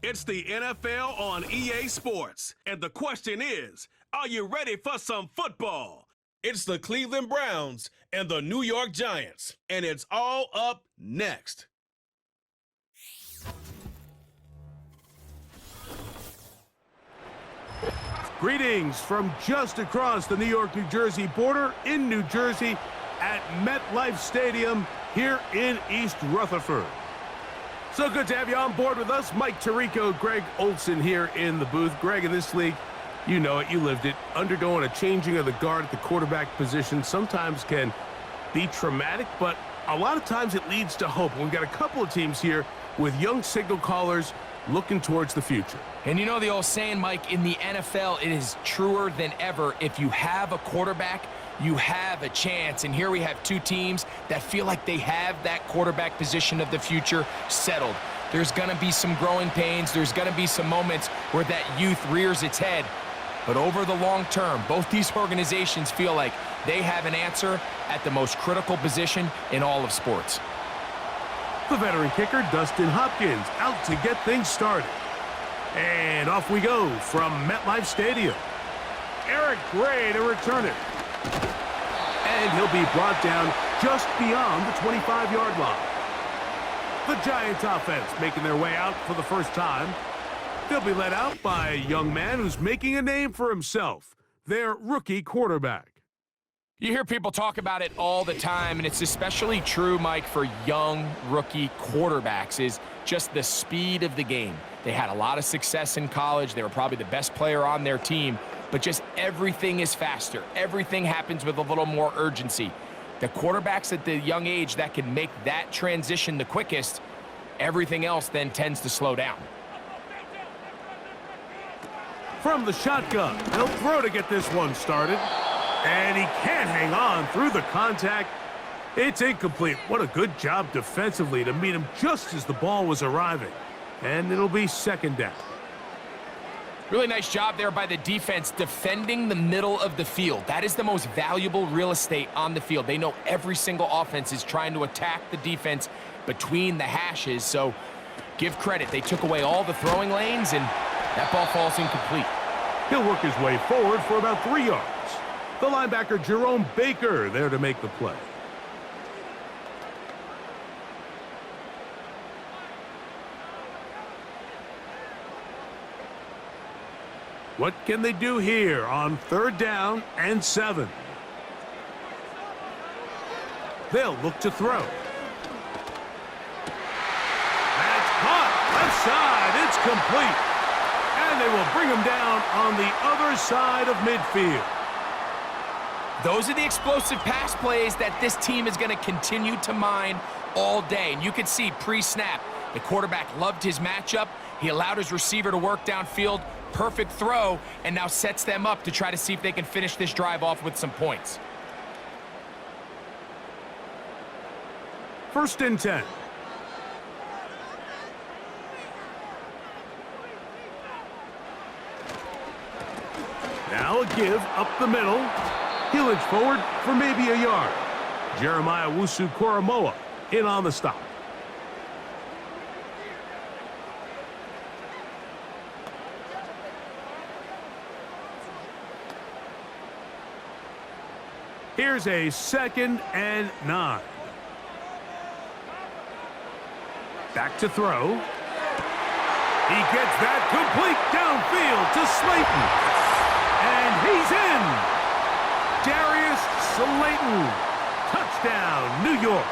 It's the NFL on EA Sports. And the question is, are you ready for some football? It's the Cleveland Browns and the New York Giants. And it's all up next. Greetings from just across the New York-New Jersey border in New Jersey at MetLife Stadium here in East Rutherford. So good to have you on board with us. Mike Tirico, Greg Olson here in the booth. Greg, in this league, you know it, you lived it. Undergoing a changing of the guard at the quarterback position sometimes can be traumatic, but a lot of times it leads to hope. We've got a couple of teams here with young signal callers looking towards the future. And you know the old saying, Mike, in the NFL, it is truer than ever. If you have a quarterback, you have a chance. And here we have two teams that feel like they have that quarterback position of the future settled. There's going to be some growing pains. There's going to be some moments where that youth rears its head. But over the long term, both these organizations feel like they have an answer at the most critical position in all of sports. The veteran kicker, Dustin Hopkins, out to get things started. And off we go from MetLife Stadium. Eric Gray to return it. And he'll be brought down just beyond the 25-yard line. The Giants offense making their way out for the first time. They'll be led out by a young man who's making a name for himself, their rookie quarterback. You hear people talk about it all the time, and it's especially true, Mike, for young rookie quarterbacks, is just the speed of the game. They had a lot of success in college. They were probably the best player on their team, but just everything is faster. Everything happens with a little more urgency. The quarterbacks at the young age that can make that transition the quickest, everything else then tends to slow down. From the shotgun, he'll throw to get this one started. And he can't hang on through the contact. It's incomplete. What a good job defensively to meet him just as the ball was arriving. And it'll be second down. Really nice job there by the defense defending the middle of the field. That is the most valuable real estate on the field. They know every single offense is trying to attack the defense between the hashes. So give credit. They took away all the throwing lanes, and that ball falls incomplete. He'll work his way forward for about 3 yards. The linebacker, Jerome Baker, there to make the play. What can they do here on 3rd down and 7? They'll look to throw. That's caught. Left side. It's complete. And they will bring him down on the other side of midfield. Those are the explosive pass plays that this team is going to continue to mine all day. And you can see pre-snap, the quarterback loved his matchup. He allowed his receiver to work downfield. Perfect throw, and now sets them up to try to see if they can finish this drive off with some points. 1st and 10. Now a give up the middle. He'll inch forward for maybe a yard. Jeremiah Wusu-Koromoa in on the stop. Here's a 2nd and 9. Back to throw. He gets that complete downfield to Slayton. And he's in. Darius Slayton. Touchdown, New York.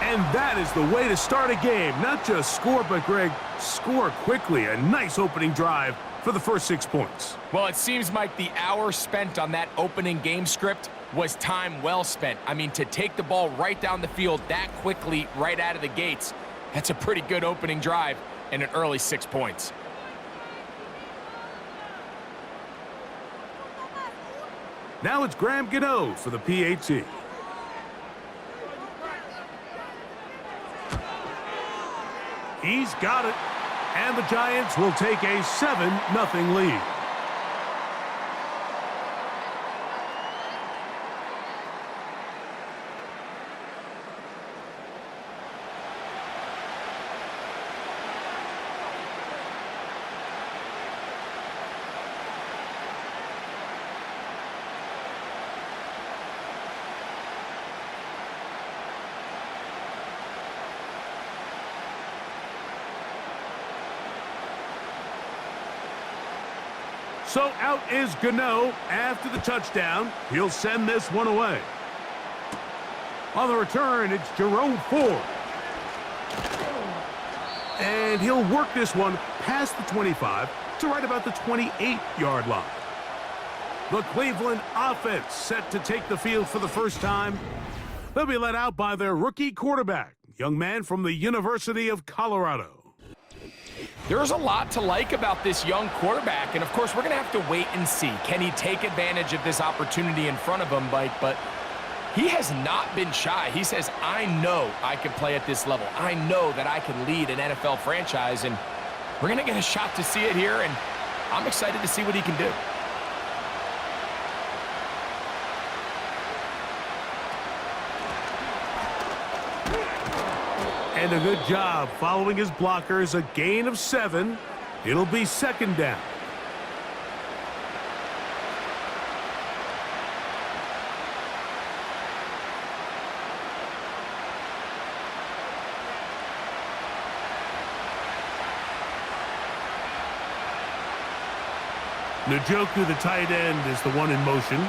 And that is the way to start a game. Not just score, but, Greg, score quickly. A nice opening drive for the first 6 points. Well, it seems like the hour spent on that opening game script was time well spent. I mean, to take the ball right down the field that quickly right out of the gates, that's a pretty good opening drive and an early 6 points. Now it's Graham Gano for the PAT. He's got it. And the Giants will take a 7-0 lead. So out is Gano after the touchdown. He'll send this one away. On the return, it's Jerome Ford. And he'll work this one past the 25 to right about the 28-yard line. The Cleveland offense set to take the field for the first time. They'll be led out by their rookie quarterback, young man from the University of Colorado. There's a lot to like about this young quarterback, and of course, we're going to have to wait and see. Can he take advantage of this opportunity in front of him, Mike? But he has not been shy. He says, I know I can play at this level. I know that I can lead an NFL franchise, and we're going to get a shot to see it here, and I'm excited to see what he can do. And a good job following his blockers, a gain of 7. It'll be second down. Njoku, the tight end, is the one in motion.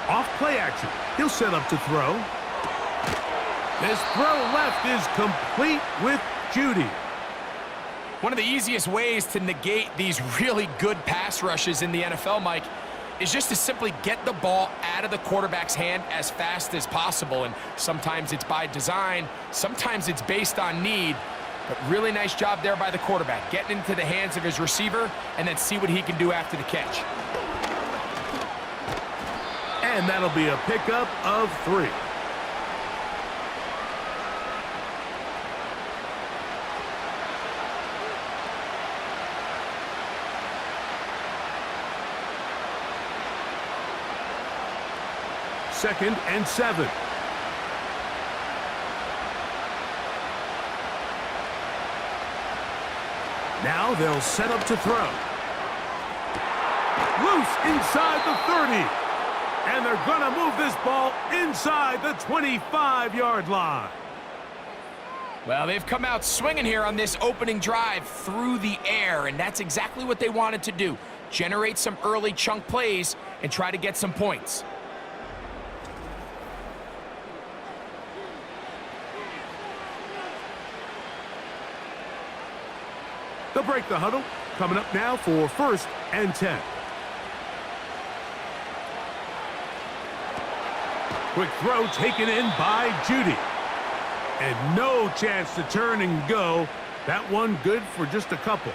Off play action. He'll set up to throw. This throw left is complete with Judy. One of the easiest ways to negate these really good pass rushes in the NFL, Mike, is just to simply get the ball out of the quarterback's hand as fast as possible. And sometimes it's by design, sometimes it's based on need. But really nice job there by the quarterback, getting into the hands of his receiver and then see what he can do after the catch. And that'll be a pickup of 3. Second and 7. Now they'll set up to throw. Loose inside the 30. And they're going to move this ball inside the 25-yard line. Well, they've come out swinging here on this opening drive through the air, and that's exactly what they wanted to do. Generate some early chunk plays and try to get some points. They'll break the huddle. Coming up now for first and 10. Quick throw taken in by Judy. And no chance to turn and go. That one good for just a couple.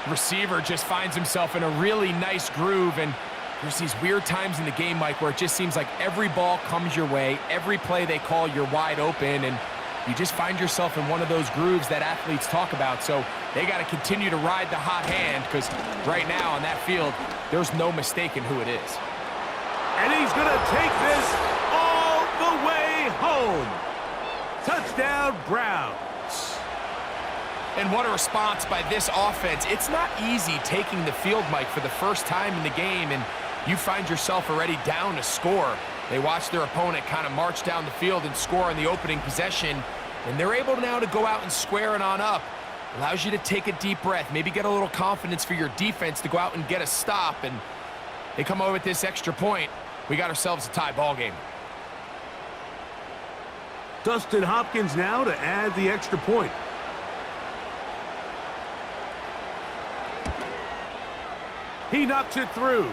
Receiver just finds himself in a really nice groove, and there's these weird times in the game, Mike, where it just seems like every ball comes your way, every play they call, you're wide open, and you just find yourself in one of those grooves that athletes talk about. So they got to continue to ride the hot hand, because right now on that field, there's no mistaking who it is. And he's going to take this all the way home. Touchdown, Browns. And what a response by this offense. It's not easy taking the field, Mike, for the first time in the game, and you find yourself already down a score. They watch their opponent kind of march down the field and score in the opening possession, and they're able now to go out and square it on up. Allows you to take a deep breath, maybe get a little confidence for your defense to go out and get a stop, and they come over with this extra point. We got ourselves a tie ball game. Dustin Hopkins now to add the extra point. He knocks it through.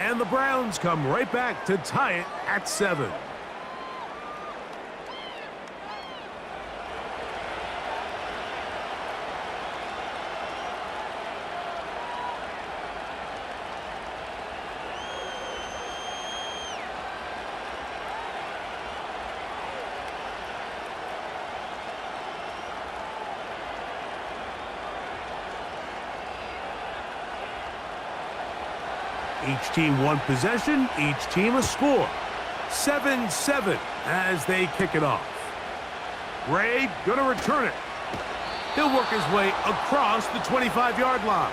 And the Browns come right back to tie it at 7. Each team one possession, each team a score. 7-7 as they kick it off. Ray gonna return it. He'll work his way across the 25-yard line.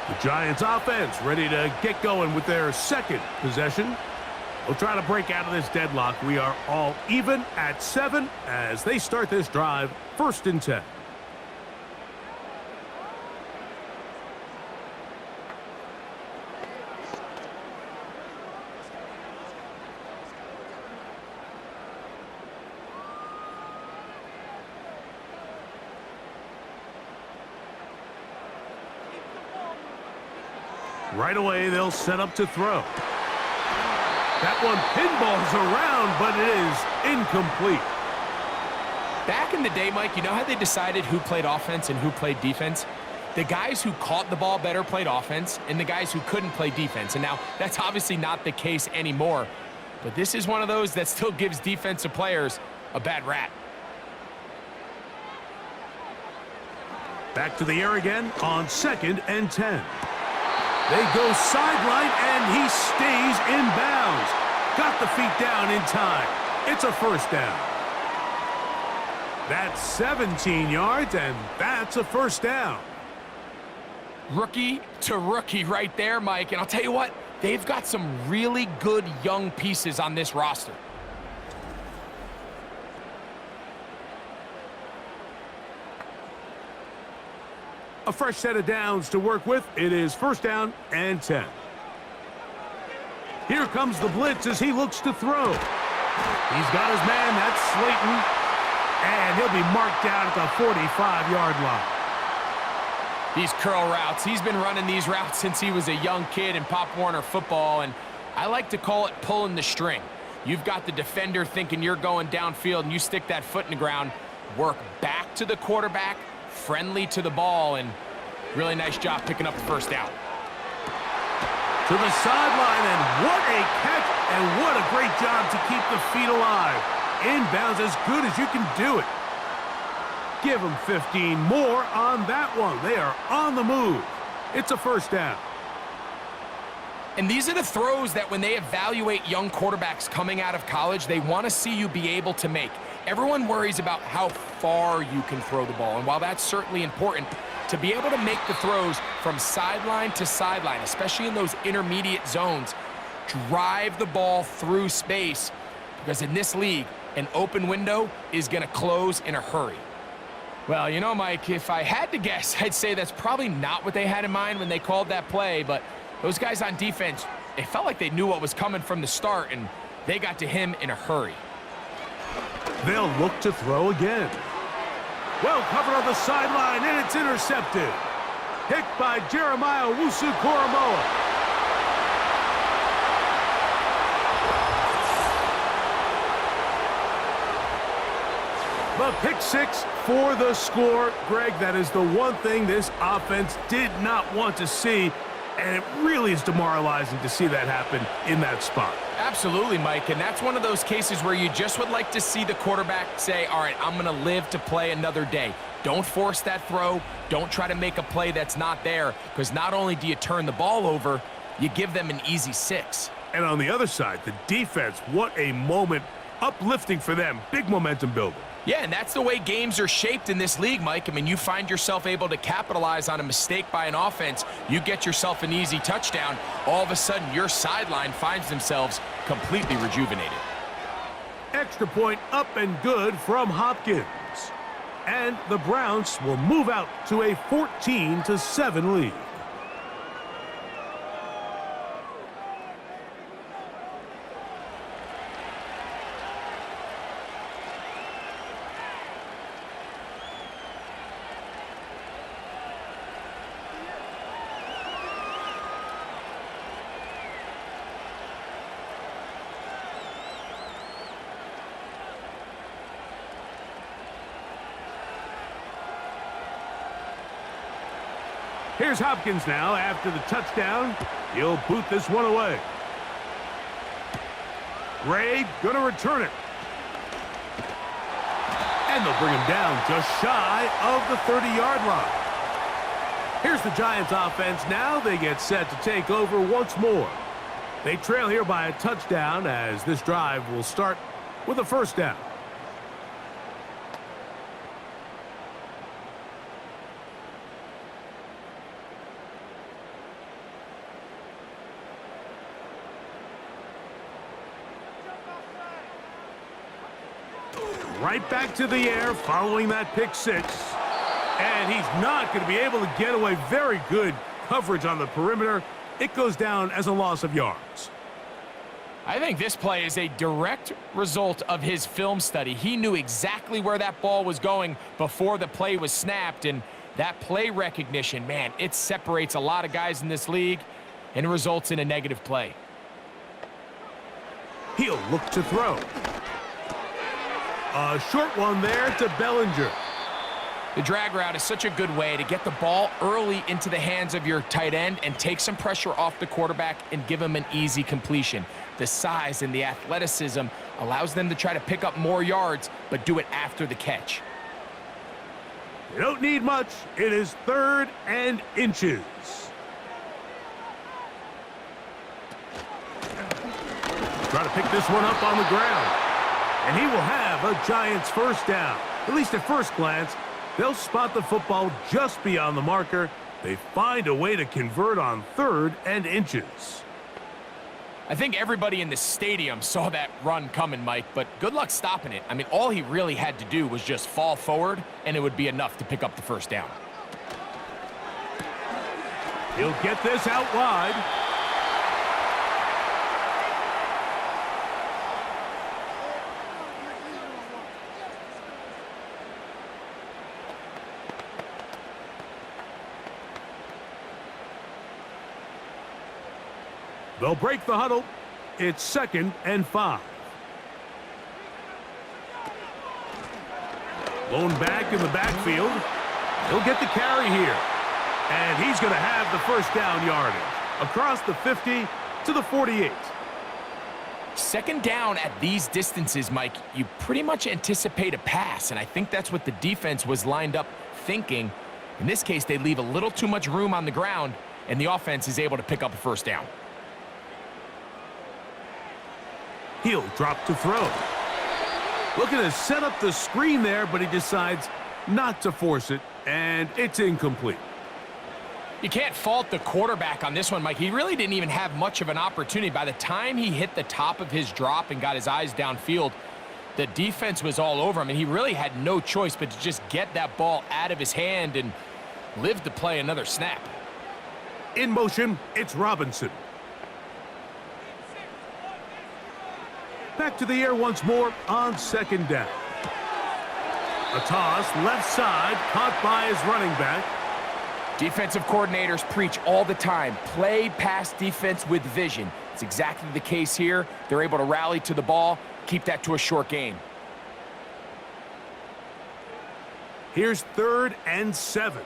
The Giants offense ready to get going with their second possession. They'll try to break out of this deadlock. We are all even at 7 as they start this drive, first and 10. Right away, they'll set up to throw. That one pinballs around, but it is incomplete. Back in the day, Mike, you know how they decided who played offense and who played defense? The guys who caught the ball better played offense, and the guys who couldn't play defense. And now, that's obviously not the case anymore. But this is one of those that still gives defensive players a bad rap. Back to the air again on 2nd and 10. They go sideline, and he stays in bounds. Got the feet down in time. It's a first down. That's 17 yards, and that's a first down. Rookie to rookie right there, Mike. And I'll tell you what, they've got some really good young pieces on this roster. A fresh set of downs to work with. It is 1st down and 10. Here comes the blitz as he looks to throw. He's got his man, that's Slayton. And he'll be marked down at the 45-yard line. These curl routes, he's been running these routes since he was a young kid in Pop Warner football, and I like to call it pulling the string. You've got the defender thinking you're going downfield, and you stick that foot in the ground, work back to the quarterback, friendly to the ball, and really nice job picking up the first down. To the sideline, and what a catch, and what a great job to keep the feet alive. Inbounds as good as you can do it. Give them 15 more on that one. They are on the move. It's a first down. And these are the throws that when they evaluate young quarterbacks coming out of college, they want to see you be able to make. Everyone worries about how far you can throw the ball. And while that's certainly important, to be able to make the throws from sideline to sideline, especially in those intermediate zones, drive the ball through space. Because in this league, an open window is going to close in a hurry. Well, you know, Mike, if I had to guess, I'd say that's probably not what they had in mind when they called that play, but those guys on defense, it felt like they knew what was coming from the start, and they got to him in a hurry. They'll look to throw again. Well covered on the sideline, and it's intercepted. Picked by Jeremiah Owusu-Koramoah. The pick six for the score. Greg, that is the one thing this offense did not want to see, and it really is demoralizing to see that happen in that spot. Absolutely, Mike, and that's one of those cases where you just would like to see the quarterback say, all right, I'm going to live to play another day. Don't force that throw. Don't try to make a play that's not there, because not only do you turn the ball over, you give them an easy 6. And on the other side, the defense, what a moment. Uplifting for them. Big momentum builder. Yeah, and that's the way games are shaped in this league, Mike. I mean, you find yourself able to capitalize on a mistake by an offense. You get yourself an easy touchdown. All of a sudden, your sideline finds themselves completely rejuvenated. Extra point up and good from Hopkins. And the Browns will move out to a 14-7 lead. Here's Hopkins now after the touchdown. He'll boot this one away. Gray gonna return it. And they'll bring him down just shy of the 30-yard line. Here's the Giants offense now. They get set to take over once more. They trail here by a touchdown as this drive will start with a first down. Right back to the air following that pick six. And he's not going to be able to get away. Very good coverage on the perimeter. It goes down as a loss of yards. I think this play is a direct result of his film study. He knew exactly where that ball was going before the play was snapped, and that play recognition, man, it separates a lot of guys in this league. and it results in a negative play. He'll look to throw. A short one there to Bellinger. The drag route is such a good way to get the ball early into the hands of your tight end and take some pressure off the quarterback and give him an easy completion. The size and the athleticism allows them to try to pick up more yards, but do it after the catch. You don't need much. It is 3rd and inches. Try to pick this one up on the ground. And he will have a Giants first down. At least at first glance, they'll spot the football just beyond the marker. They find a way to convert on 3rd and inches. I think everybody in the stadium saw that run coming, Mike, but good luck stopping it. I mean, all he really had to do was just fall forward, and it would be enough to pick up the first down. He'll get this out wide. They'll break the huddle. It's 2nd and 5. Lone back in the backfield. He'll get the carry here. And he's going to have the first down yardage. Across the 50 to the 48. 2nd down at these distances, Mike, you pretty much anticipate a pass, and I think that's what the defense was lined up thinking. In this case, they leave a little too much room on the ground, and the offense is able to pick up a first down. He'll drop to throw. Looking to set up the screen there, but he decides not to force it, and it's incomplete. You can't fault the quarterback on this one, Mike. He really didn't even have much of an opportunity. By the time he hit the top of his drop and got his eyes downfield, the defense was all over him, and he really had no choice but to just get that ball out of his hand and live to play another snap. In motion, it's Robinson. Back to the air once more on 2nd down. A toss, left side, caught by his running back. Defensive coordinators preach all the time, play pass defense with vision. It's exactly the case here. They're able to rally to the ball, keep that to a short gain. Here's 3rd and 7.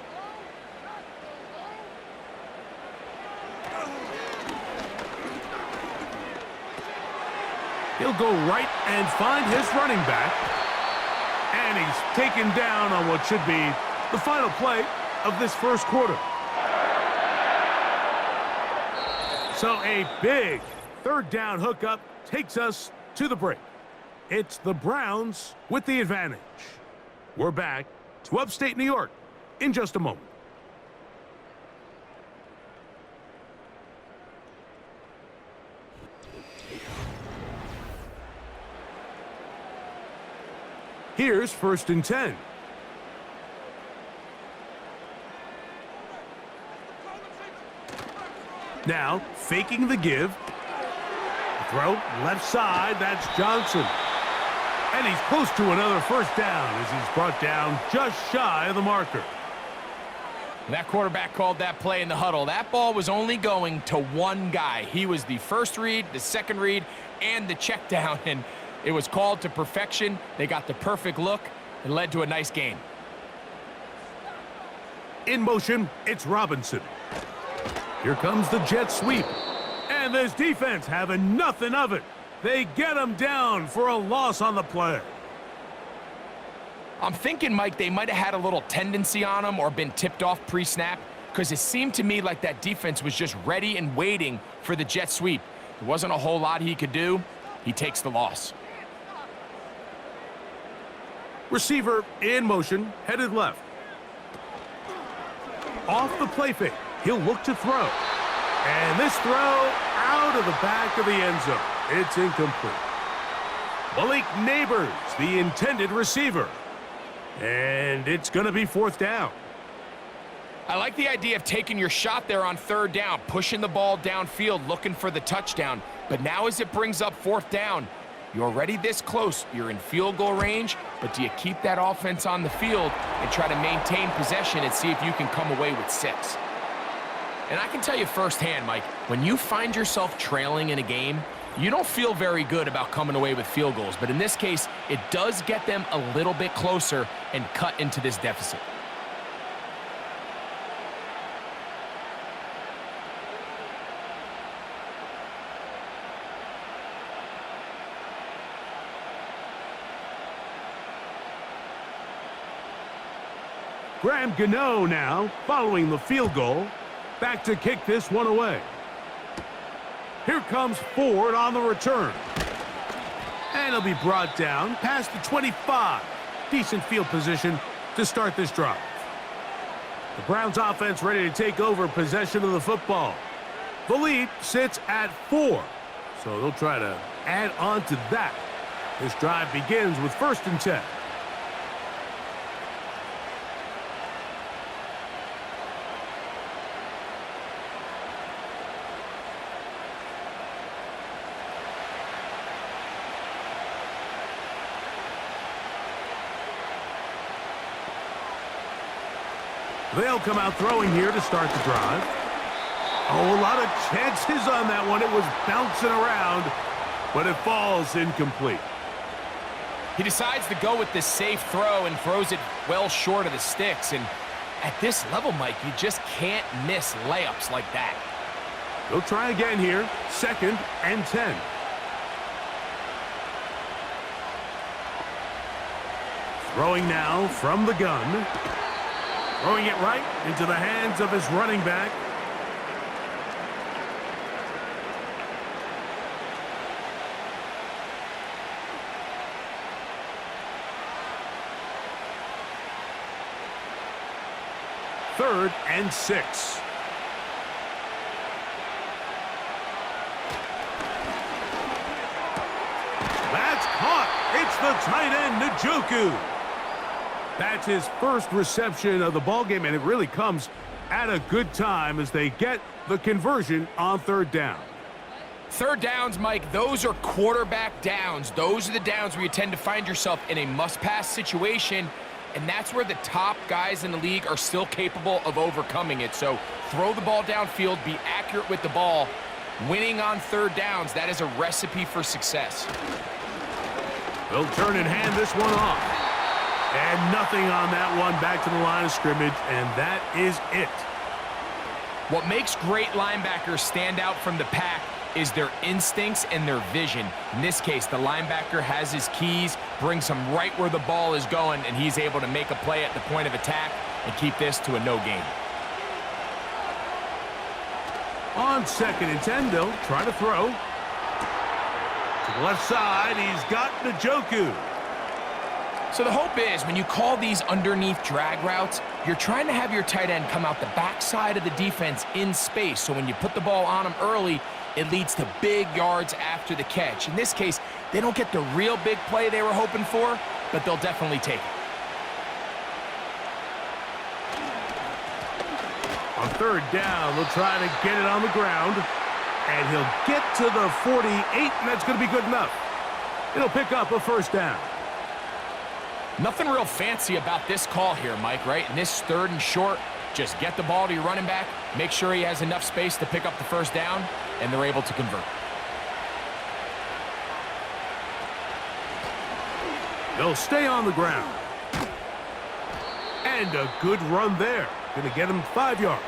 He'll go right and find his running back. And he's taken down on what should be the final play of this first quarter. So a big 3rd down hookup takes us to the break. It's the Browns with the advantage. We're back to upstate New York in just a moment. Here's 1st and 10. Now, faking the give. Throw, left side, that's Jaxson. And he's close to another first down as he's brought down just shy of the marker. That quarterback called that play in the huddle. That ball was only going to one guy. He was the first read, the second read, and the check down, and it was called to perfection. They got the perfect look and led to a nice gain. In motion, it's Robinson. Here comes the jet sweep. And this defense having nothing of it. They get him down for a loss on the play. I'm thinking, Mike, they might have had a little tendency on him or been tipped off pre-snap, because it seemed to me like that defense was just ready and waiting for the jet sweep. There wasn't a whole lot he could do. He takes the loss. Receiver in motion, headed left. Off the play fake, he'll look to throw. And this throw out of the back of the end zone. It's incomplete. Malik Neighbors, the intended receiver. And it's going to be 4th down. I like the idea of taking your shot there on 3rd down, pushing the ball downfield, looking for the touchdown. But now as it brings up 4th down, you're already this close. You're in field goal range, but do you keep that offense on the field and try to maintain possession and see if you can come away with 6? And I can tell you firsthand, Mike, when you find yourself trailing in a game, you don't feel very good about coming away with field goals. But in this case, it does get them a little bit closer and cut into this deficit. Graham Gano now, following the field goal, back to kick this one away. Here comes Ford on the return. And he'll be brought down past the 25. Decent field position to start this drive. The Browns offense ready to take over possession of the football. The lead sits at 4, so they'll try to add on to that. This drive begins with 1st and 10. They'll come out throwing here to start the drive. Oh, a lot of chances on that one. It was bouncing around, but it falls incomplete. He decides to go with this safe throw and throws it well short of the sticks. And at this level, Mike, you just can't miss layups like that. They'll try again here. 2nd and 10. Throwing now from the gun. Throwing it right into the hands of his running back. Third and 6. That's caught. It's the tight end, Njoku. That's his first reception of the ballgame, and it really comes at a good time as they get the conversion on 3rd down. 3rd downs, Mike, those are quarterback downs. Those are the downs where you tend to find yourself in a must-pass situation, and that's where the top guys in the league are still capable of overcoming it. So throw the ball downfield, be accurate with the ball. Winning on 3rd downs, that is a recipe for success. They'll turn and hand this one off. And nothing on that one, back to the line of scrimmage, and that is it. What makes great linebackers stand out from the pack is their instincts and their vision. In this case, the linebacker has his keys, brings him right where the ball is going, and he's able to make a play at the point of attack and keep this to a no gain. On 2nd and 10, they'll try to throw. To the left side, he's got Njoku. So the hope is when you call these underneath drag routes, you're trying to have your tight end come out the backside of the defense in space. So when you put the ball on him early, it leads to big yards after the catch. In this case, they don't get the real big play they were hoping for, but they'll definitely take it. On 3rd down, they'll try to get it on the ground. And he'll get to the 48, and that's going to be good enough. It'll pick up a 1st down. Nothing real fancy about this call here, Mike, right? In this 3rd and short, just get the ball to your running back, make sure he has enough space to pick up the 1st down, and they're able to convert. They'll stay on the ground. And a good run there. Going to get him 5 yards.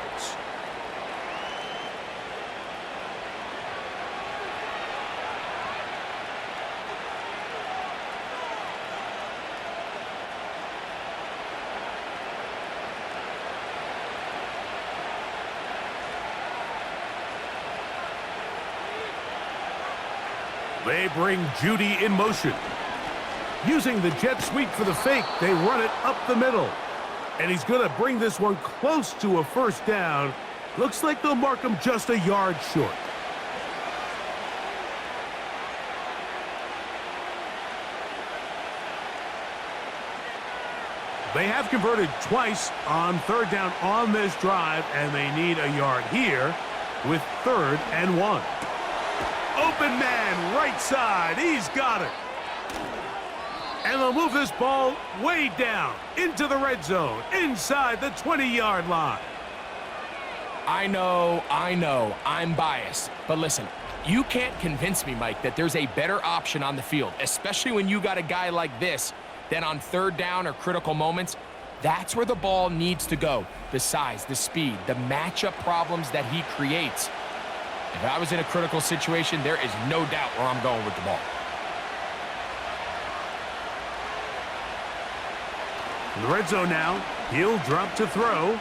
They bring Judy in motion. Using the jet sweep for the fake, they run it up the middle. And he's going to bring this one close to a 1st down. Looks like they'll mark him just a yard short. They have converted twice on 3rd down on this drive, and they need a yard here with 3rd and 1. Open man, right side. He's got it. And they'll move this ball way down into the red zone, inside the 20-yard line. I know, I'm biased. But listen, you can't convince me, Mike, that there's a better option on the field, especially when you got a guy like this, than on third down or critical moments. That's where the ball needs to go. The size, the speed, the matchup problems that he creates. If I was in a critical situation, there is no doubt where I'm going with the ball. In the red zone now, he'll drop to throw.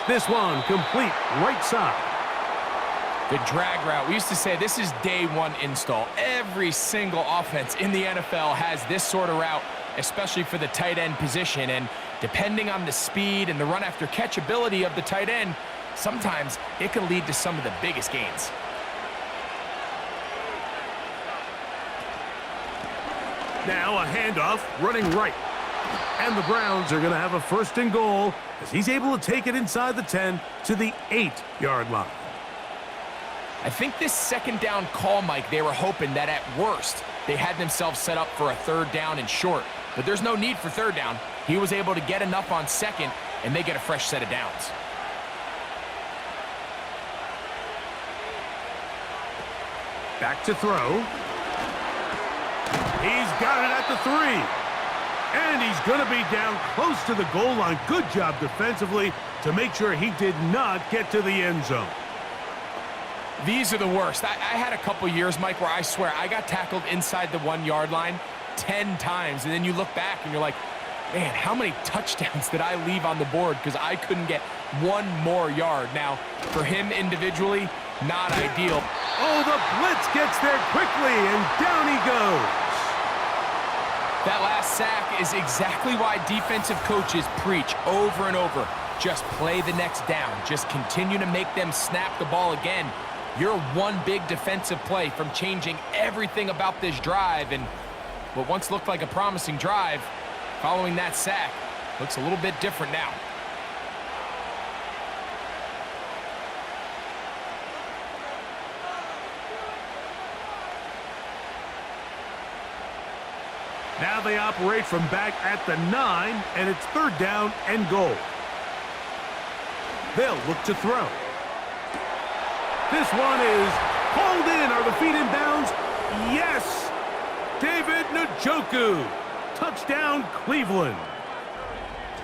This one complete right side. The drag route, we used to say this is day one install. Every single offense in the NFL has this sort of route, especially for the tight end position. And depending on the speed and the run after catch ability of the tight end, sometimes it can lead to some of the biggest gains. Now a handoff running right. And the Browns are going to have a 1st and goal as he's able to take it inside the 10 to the 8-yard line. I think this 2nd down call, Mike, they were hoping that at worst they had themselves set up for a 3rd down and short. But there's no need for 3rd down. He was able to get enough on 2nd, and they get a fresh set of downs. Back to throw. He's got it at the 3. And he's going to be down close to the goal line. Good job defensively to make sure he did not get to the end zone. These are the worst. I had a couple years, Mike, where I swear I got tackled inside the 1-yard line 10 times. And then you look back and you're like, man, how many touchdowns did I leave on the board because I couldn't get one more yard? Now, for him individually, not ideal. Oh, the blitz gets there quickly, and down he goes. That last sack is exactly why defensive coaches preach over and over. Just play the next down. Just continue to make them snap the ball again. You're one big defensive play from changing everything about this drive, and what once looked like a promising drive, following that sack, looks a little bit different now. Now they operate from back at the 9, and it's 3rd down and goal. They'll look to throw. This one is hauled in. Are the feet in bounds? Yes! David Njoku. Touchdown, Cleveland.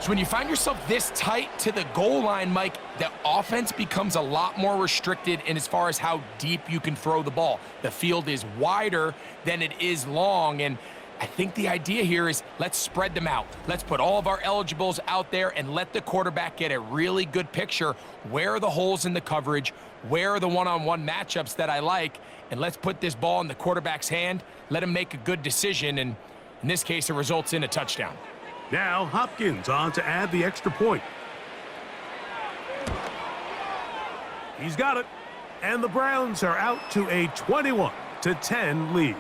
So when you find yourself this tight to the goal line, Mike, the offense becomes a lot more restricted in as far as how deep you can throw the ball. The field is wider than it is long, and I think the idea here is let's spread them out. Let's put all of our eligibles out there and let the quarterback get a really good picture. Where are the holes in the coverage? Where are the one-on-one matchups that I like? And let's put this ball in the quarterback's hand. Let him make a good decision, and in this case, it results in a touchdown. Now Hopkins on to add the extra point. He's got it. And the Browns are out to a 21-10 lead.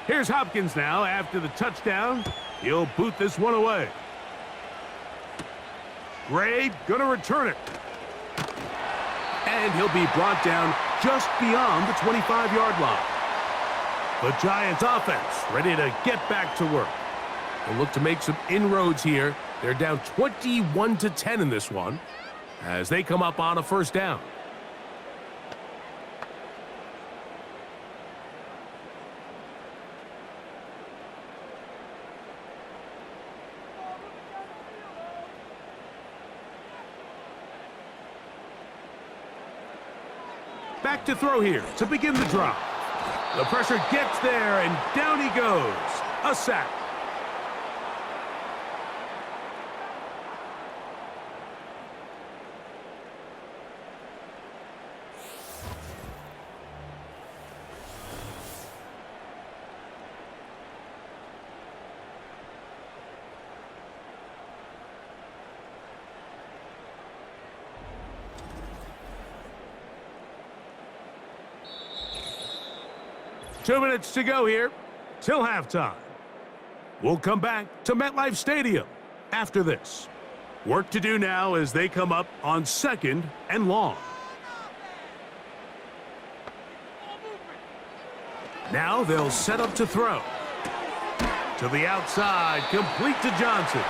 Here's Hopkins now after the touchdown. He'll boot this one away. Gray gonna return it. And he'll be brought down just beyond the 25-yard line. The Giants offense ready to get back to work. They'll look to make some inroads here. They're down 21-10 in this one as they come up on a 1st down. Back to throw here to begin the drive. The pressure gets there, and down he goes. A sack. 2 minutes to go here till halftime. We'll come back to MetLife Stadium after this. Work to do now as they come up on 2nd and long. Now they'll set up to throw. To the outside, complete to Johnson.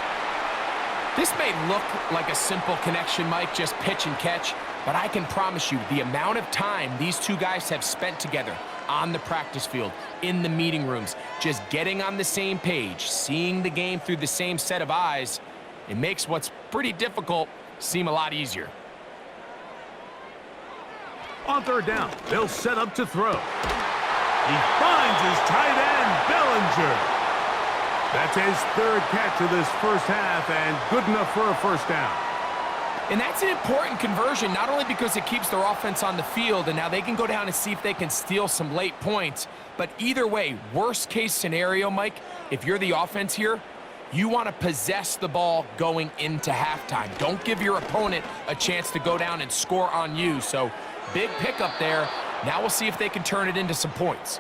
This may look like a simple connection, Mike, just pitch and catch, but I can promise you the amount of time these two guys have spent together on the practice field, in the meeting rooms, just getting on the same page, seeing the game through the same set of eyes, it makes what's pretty difficult seem a lot easier. On 3rd down, they'll set up to throw. He finds his tight end, Bellinger. That's his 3rd catch of this first half and good enough for a first down. And that's an important conversion, not only because it keeps their offense on the field, and now they can go down and see if they can steal some late points, but either way, worst case scenario, Mike, if you're the offense here, you want to possess the ball going into halftime. Don't give your opponent a chance to go down and score on you. So big pickup there. Now we'll see if they can turn it into some points.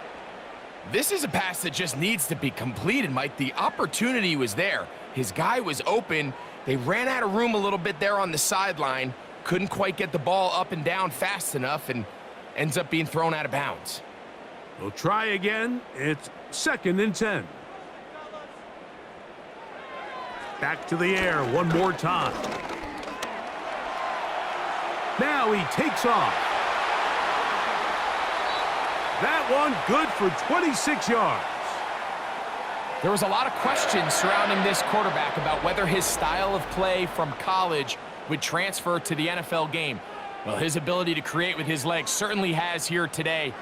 This is a pass that just needs to be completed, Mike. The opportunity was there. His guy was open. They ran out of room a little bit there on the sideline. Couldn't quite get the ball up and down fast enough and ends up being thrown out of bounds. We'll try again. It's 2nd and 10. Back to the air one more time. Now he takes off. That one good for 26 yards. There was a lot of questions surrounding this quarterback about whether his style of play from college would transfer to the NFL game. Well, his ability to create with his legs certainly has here today.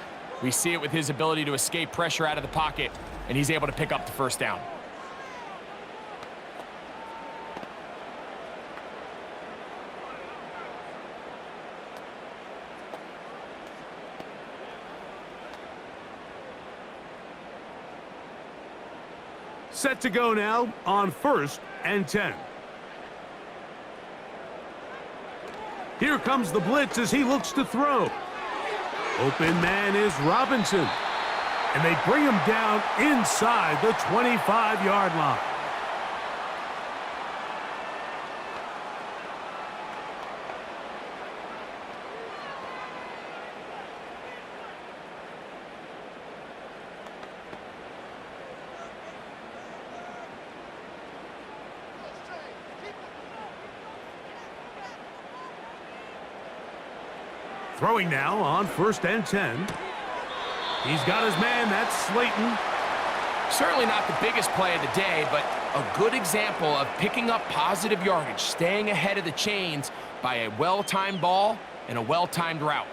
We see it with his ability to escape pressure out of the pocket, and he's able to pick up the first down. Set to go now on 1st and 10. Here comes the blitz as he looks to throw. Open man is Robinson. And they bring him down inside the 25-yard line. Throwing now on 1st and 10. He's got his man, that's Slayton. Certainly not the biggest play of the day, but a good example of picking up positive yardage, staying ahead of the chains by a well-timed ball and a well-timed route.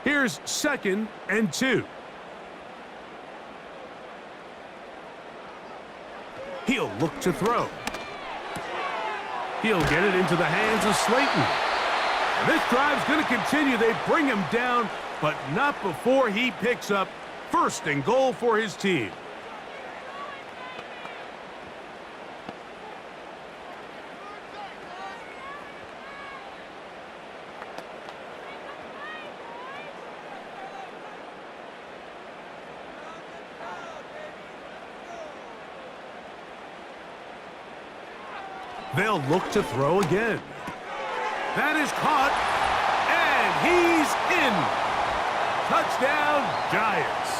Here's 2nd and 2. He'll look to throw. He'll get it into the hands of Slayton. And this drive's going to continue. They bring him down, but not before he picks up 1st and goal for his team. They'll look to throw again. That is caught, and he's in. Touchdown, Giants.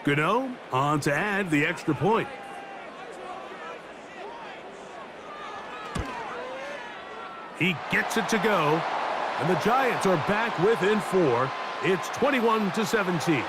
Gano on to add the extra point. He gets it to go, and the Giants are back within 4. It's 21-17.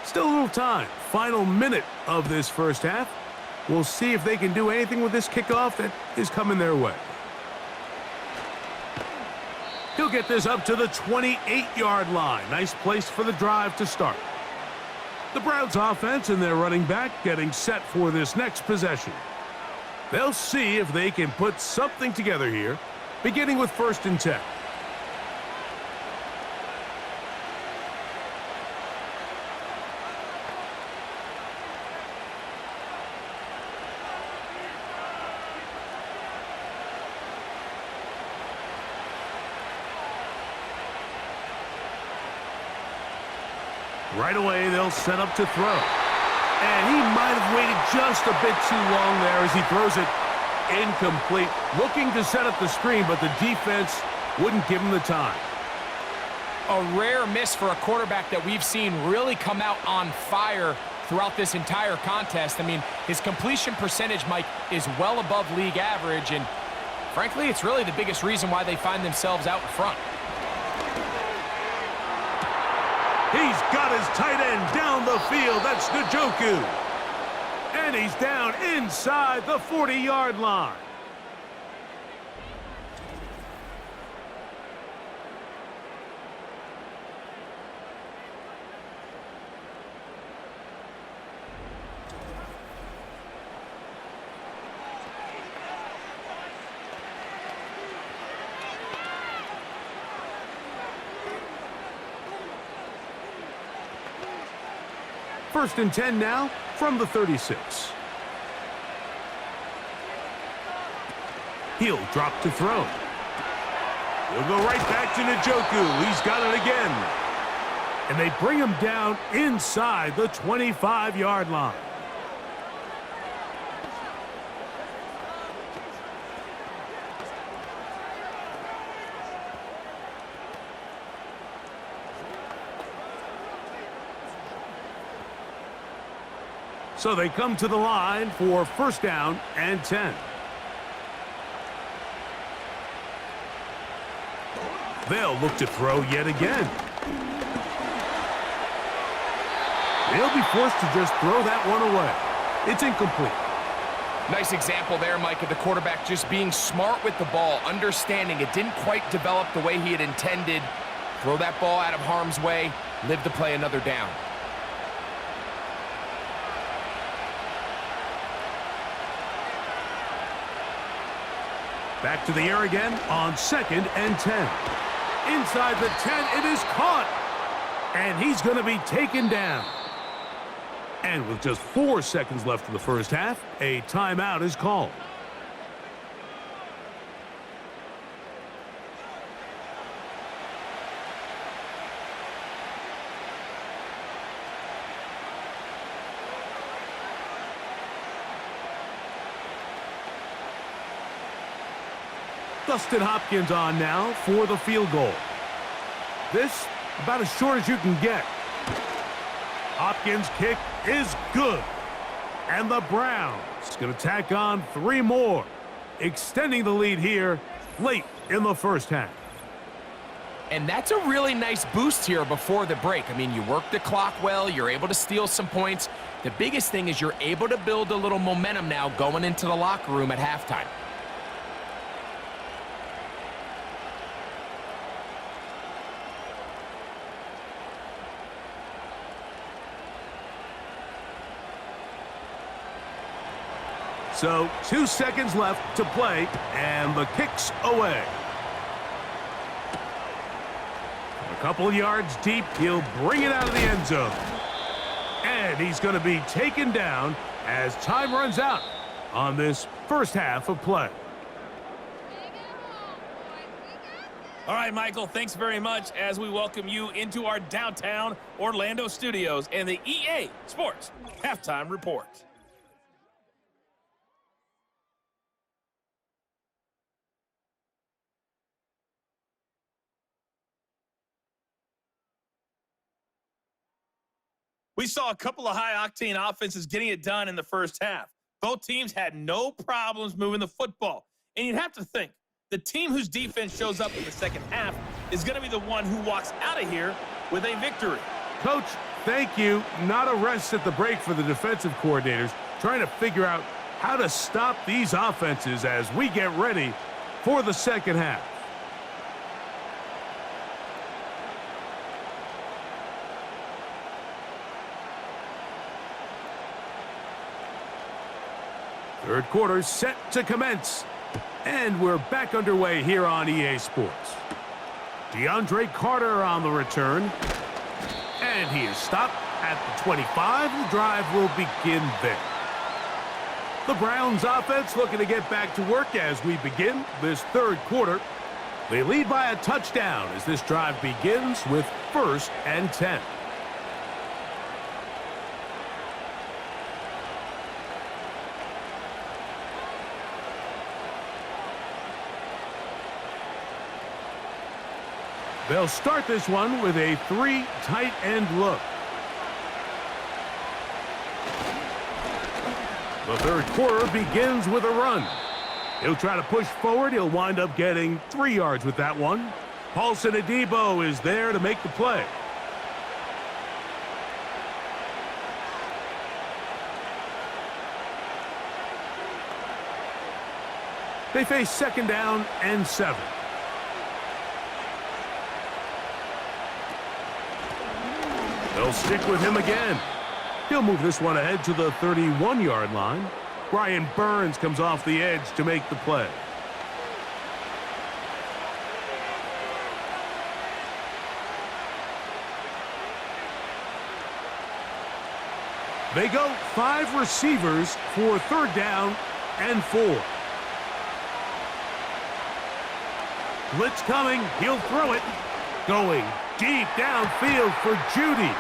Still a little time. Final minute of this first half. We'll see if they can do anything with this kickoff that is coming their way. He'll get this up to the 28-yard line. Nice place for the drive to start. The Browns offense and their running back getting set for this next possession. They'll see if they can put something together here, beginning with 1st and 10. Right away, they'll set up to throw. And he might have waited just a bit too long there as he throws it incomplete. Looking to set up the screen, but the defense wouldn't give him the time. A rare miss for a quarterback that we've seen really come out on fire throughout this entire contest. I mean, his completion percentage, Mike, is well above league average, and frankly, it's really the biggest reason why they find themselves out in front. He's got his tight end down the field. That's Njoku. And he's down inside the 40-yard line. First and 10 now from the 36. He'll drop to throw. He'll go right back to Njoku. He's got it again. And they bring him down inside the 25-yard line. So they come to the line for 1st down and 10. They'll look to throw yet again. They'll be forced to just throw that one away. It's incomplete. Nice example there, Mike, of the quarterback just being smart with the ball, understanding it didn't quite develop the way he had intended. Throw that ball out of harm's way, live to play another down. Back to the air again on 2nd and 10. Inside the 10, it is caught. And he's going to be taken down. And with just 4 seconds left in the first half, a timeout is called. Dustin Hopkins on now for the field goal. This about as short as you can get. Hopkins' kick is good. And the Browns going to tack on 3 more, extending the lead here late in the first half. And that's a really nice boost here before the break. I mean, you work the clock well, you're able to steal some points. The biggest thing is you're able to build a little momentum now going into the locker room at halftime. So 2 seconds left to play, and the kick's away. A couple yards deep, he'll bring it out of the end zone. And he's going to be taken down as time runs out on this first half of play. All right, Michael, thanks very much as we welcome you into our downtown Orlando studios and the EA Sports Halftime Report. We saw a couple of high-octane offenses getting it done in the first half. Both teams had no problems moving the football. And you'd have to think, the team whose defense shows up in the second half is going to be the one who walks out of here with a victory. Coach, thank you. Not a rest at the break for the defensive coordinators, trying to figure out how to stop these offenses as we get ready for the second half. Third quarter set to commence. And we're back underway here on EA Sports. DeAndre Carter on the return. And he is stopped at the 25. The drive will begin there. The Browns offense looking to get back to work as we begin this third quarter. They lead by a touchdown as this drive begins with 1st and 10. They'll start this one with a 3 tight end look. The third quarter begins with a run. He'll try to push forward. He'll wind up getting 3 yards with that one. Paulson Adebo is there to make the play. They face 2nd down and 7. They'll stick with him again. He'll move this one ahead to the 31-yard line. Brian Burns comes off the edge to make the play. They go 5 receivers for 3rd down and 4. Blitz coming. He'll throw it. Going deep downfield for Judy.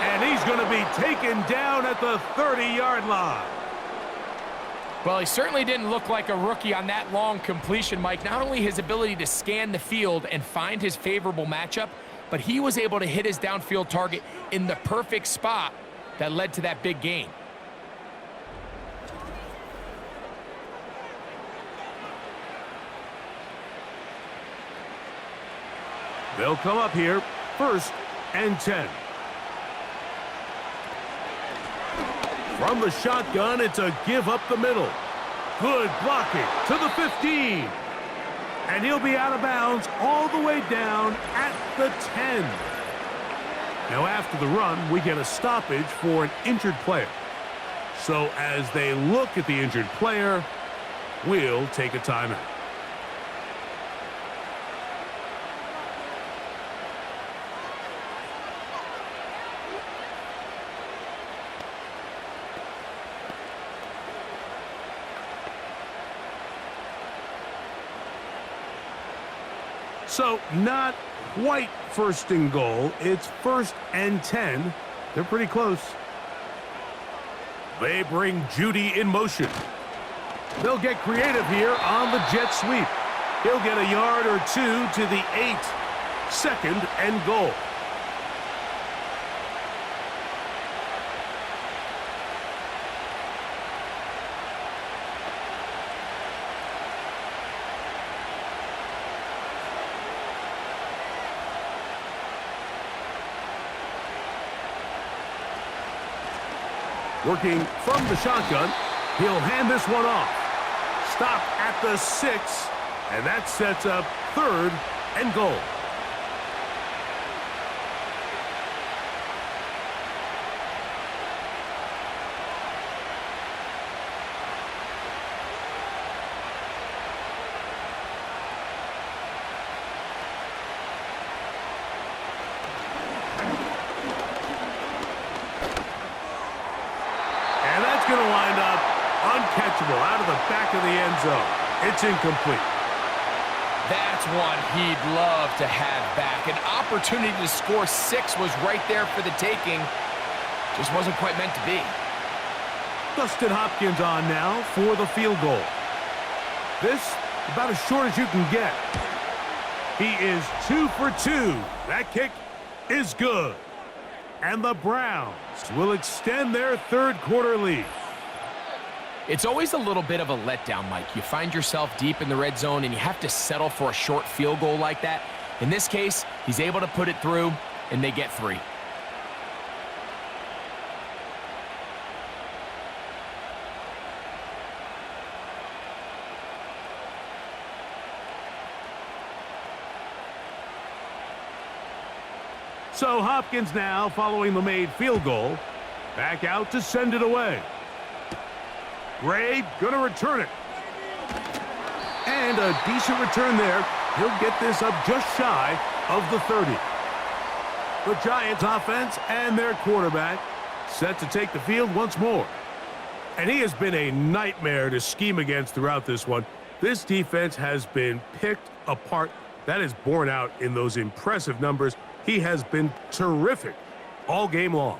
And he's going to be taken down at the 30-yard line. Well, he certainly didn't look like a rookie on that long completion, Mike. Not only his ability to scan the field and find his favorable matchup, but he was able to hit his downfield target in the perfect spot that led to that big gain. They'll come up here, 1st and 10. From the shotgun, it's a give up the middle. Good blocking to the 15. And he'll be out of bounds all the way down at the 10. Now after the run, we get a stoppage for an injured player. So as they look at the injured player, we'll take a timeout. So not quite 1st and goal. It's 1st and 10. They're pretty close. They bring Judy in motion. They'll get creative here on the jet sweep. He'll get a yard or 2 to the 8. 2nd and goal. Working from the shotgun, he'll hand this one off. Stop at the 6, and that sets up 3rd and goal. Going to wind up uncatchable out of the back of the end zone. It's incomplete. That's one he'd love to have back. An opportunity to score 6 was right there for the taking. Just wasn't quite meant to be. Dustin Hopkins on now for the field goal. This about as short as you can get. He is 2 for 2. That kick is good. And the Browns will extend their 3rd quarter lead. It's always a little bit of a letdown, Mike. You find yourself deep in the red zone and you have to settle for a short field goal like that. In this case, he's able to put it through, and they get 3. So Hopkins now, following the made field goal, back out to send it away. Gray gonna return it. And a decent return there. He'll get this up just shy of the 30. The Giants offense and their quarterback set to take the field once more. And he has been a nightmare to scheme against throughout this one. This defense has been picked apart. That is borne out in those impressive numbers. He has been terrific all game long.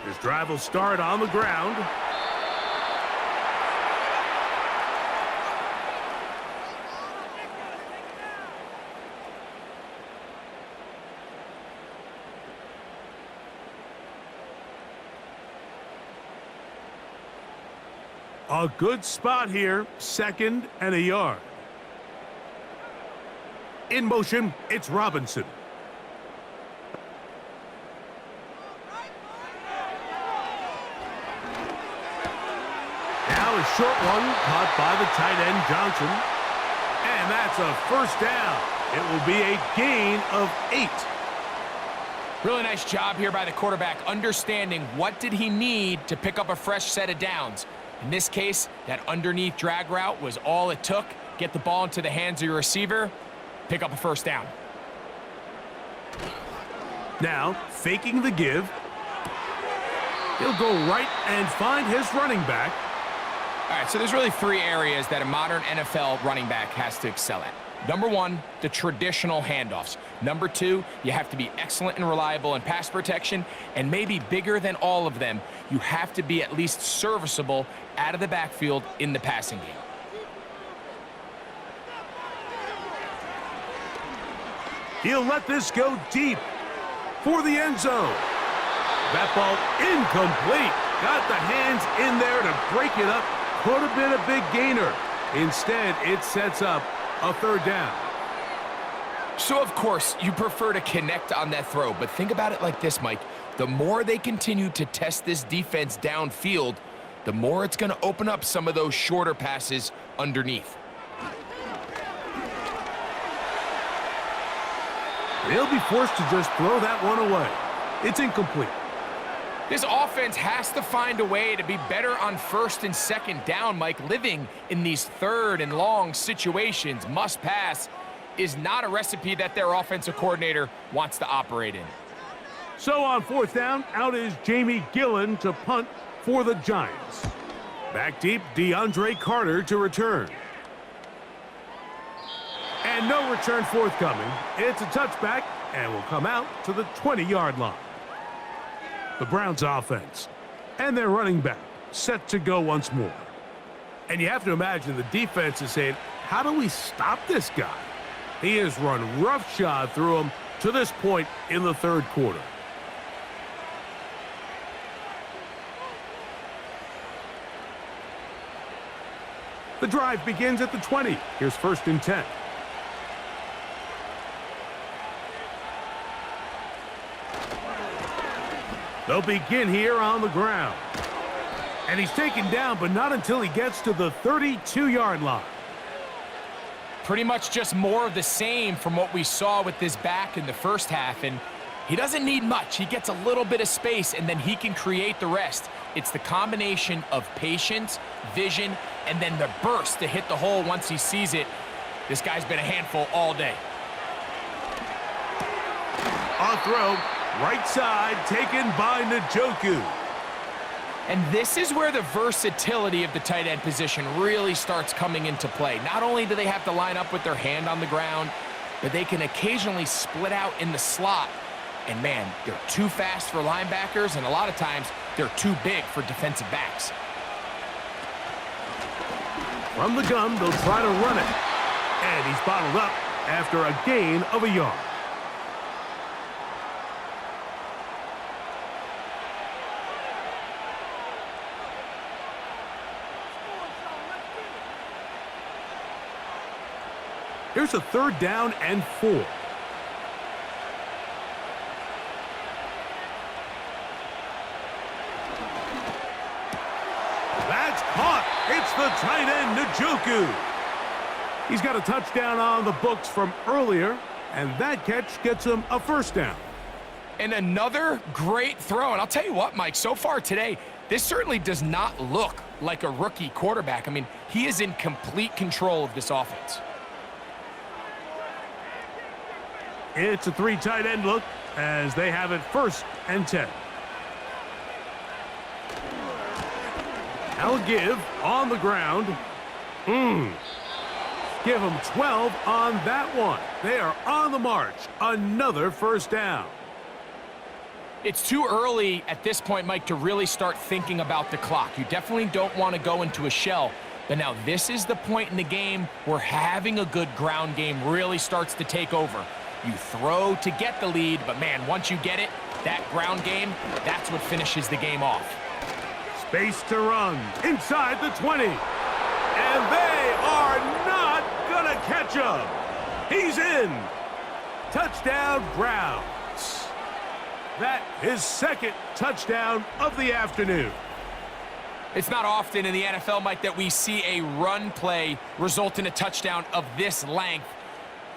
His drive will start on the ground. A good spot here, 2nd and a yard. In motion, it's Robinson. Now a short one caught by the tight end Jaxson. And that's a first down. It will be a gain of 8. Really nice job here by the quarterback, understanding what did he need to pick up a fresh set of downs. In this case, that underneath drag route was all it took. Get the ball into the hands of your receiver, pick up a first down. Now, faking the give. He'll go right and find his running back. All right, so there's really 3 areas that a modern NFL running back has to excel at. Number 1, the traditional handoffs. Number 2, you have to be excellent and reliable in pass protection. And maybe bigger than all of them, you have to be at least serviceable out of the backfield in the passing game. He'll let this go deep for the end zone. That ball incomplete. Got the hands in there to break it up. Could have been a big gainer. Instead, it sets up a 3rd down. So, of course, you prefer to connect on that throw, but think about it like this, Mike. The more they continue to test this defense downfield, the more it's going to open up some of those shorter passes underneath. They'll be forced to just throw that one away. It's incomplete. This offense has to find a way to be better on 1st and 2nd down, Mike. Living in these 3rd and long situations, must pass, is not a recipe that their offensive coordinator wants to operate in. So on 4th down, out is Jamie Gillen to punt for the Giants. Back deep, DeAndre Carter to return. And no return forthcoming. It's a touchback and will come out to the 20-yard line. The Browns offense and their running back set to go once more. And you have to imagine the defense is saying, how do we stop this guy? He has run roughshod through him to this point in the 3rd quarter. The drive begins at the 20. Here's 1st and 10. They'll begin here on the ground. And he's taken down, but not until he gets to the 32-yard line. Pretty much just more of the same from what we saw with this back in the 1st half. And he doesn't need much. He gets a little bit of space, and then he can create the rest. It's the combination of patience, vision, and then the burst to hit the hole once he sees it. This guy's been a handful all day. On throw. Right side, taken by Njoku. And this is where the versatility of the tight end position really starts coming into play. Not only do they have to line up with their hand on the ground, but they can occasionally split out in the slot. And man, they're too fast for linebackers, and a lot of times they're too big for defensive backs. From the gun, they'll try to run it. And he's bottled up after a gain of a yard. Here's a 3rd down and 4. tight end, Njoku. He's got a touchdown on the books from earlier, and that catch gets him a first down. And another great throw. And I'll tell you what, Mike, so far today, this certainly does not look like a rookie quarterback. I mean, he is in complete control of this offense. It's a 3 tight end look as they have it 1st and 10. I'll give on the ground. Give them 12 on that one. They are on the march. Another first down. It's too early at this point, Mike, to really start thinking about the clock. You definitely don't want to go into a shell. But now this is the point in the game where having a good ground game really starts to take over. You throw to get the lead, but man, once you get it, that ground game, that's what finishes the game off. Space to run inside the 20. And they are not gonna catch him. He's in. Touchdown, Browns. That is 2nd touchdown of the afternoon. It's not often in the NFL, Mike, that we see a run play result in a touchdown of this length.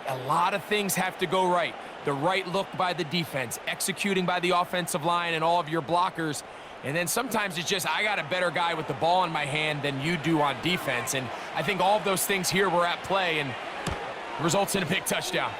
A lot of things have to go right. The right look by the defense, executing by the offensive line and all of your blockers. And then sometimes it's just, I got a better guy with the ball in my hand than you do on defense. And I think all of those things here were at play and results in a big touchdown.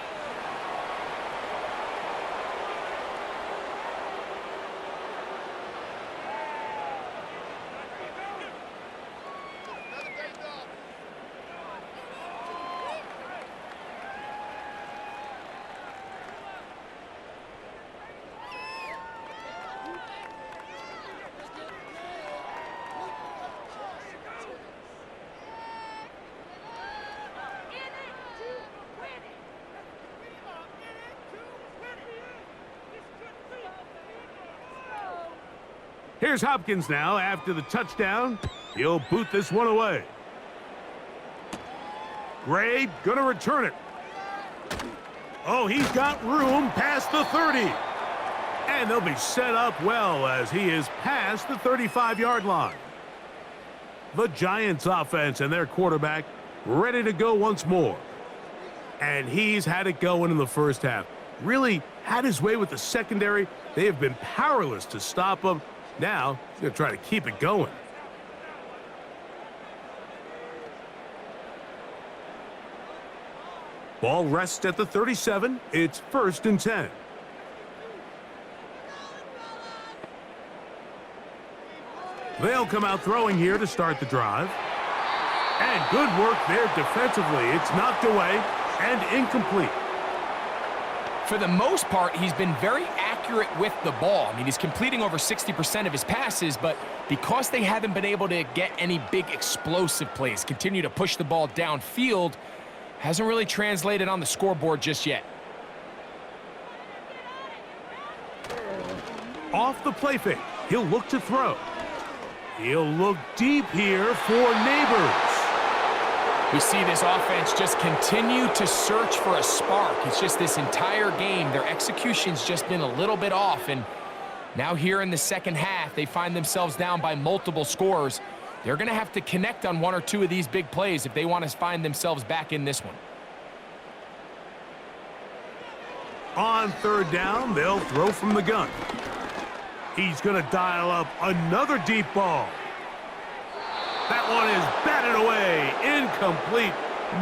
Here's Hopkins now after the touchdown. He'll boot this one away. Gray gonna return it. Oh, he's got room past the 30. And they'll be set up well as he is past the 35-yard line. The Giants offense and their quarterback ready to go once more. And he's had it going in the first half. Really had his way with the secondary. They have been powerless to stop him. Now, he's going to try to keep it going. Ball rests at the 37. It's 1st and 10. They'll come out throwing here to start the drive. And good work there defensively. It's knocked away and incomplete. For the most part, he's been very accurate with the ball. I mean, he's completing over 60% of his passes, but because they haven't been able to get any big explosive plays, continue to push the ball downfield, hasn't really translated on the scoreboard just yet. Off the play fake, he'll look to throw. He'll look deep here for Neighbors. We see this offense just continue to search for a spark. It's just this entire game, their execution's just been a little bit off. And now here in the second half, they find themselves down by multiple scores. They're going to have to connect on 1 or 2 of these big plays if they want to find themselves back in this one. On 3rd down, they'll throw from the gun. He's going to dial up another deep ball. That one is batted away. Incomplete.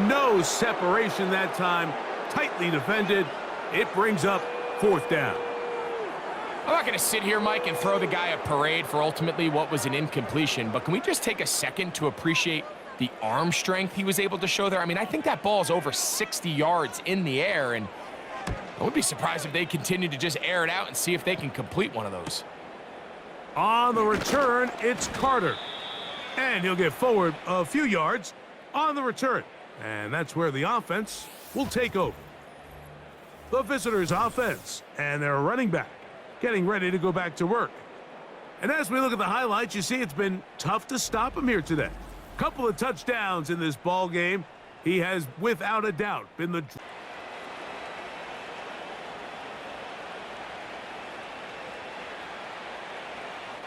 No separation that time. Tightly defended. It brings up 4th down. I'm not going to sit here, Mike, and throw the guy a parade for ultimately what was an incompletion, but can we just take a second to appreciate the arm strength he was able to show there? I mean, I think that ball is over 60 yards in the air, and I would be surprised if they continue to just air it out and see if they can complete one of those. On the return, it's Carter. And he'll get forward a few yards on the return. And that's where the offense will take over. The visitors' offense and their running back getting ready to go back to work. And as we look at the highlights, you see it's been tough to stop him here today. Couple of touchdowns in this ball game. He has, without a doubt, been the...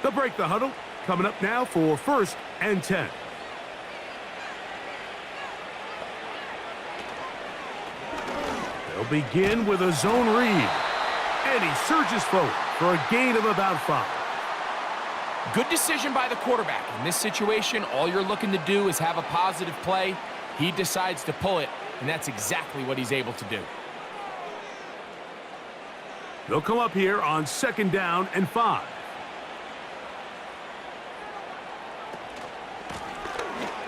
They'll break the huddle. Coming up now for 1st and 10. They'll begin with a zone read. And he surges forward for a gain of about 5. Good decision by the quarterback. In this situation, all you're looking to do is have a positive play. He decides to pull it, and that's exactly what he's able to do. They'll come up here on 2nd down and 5.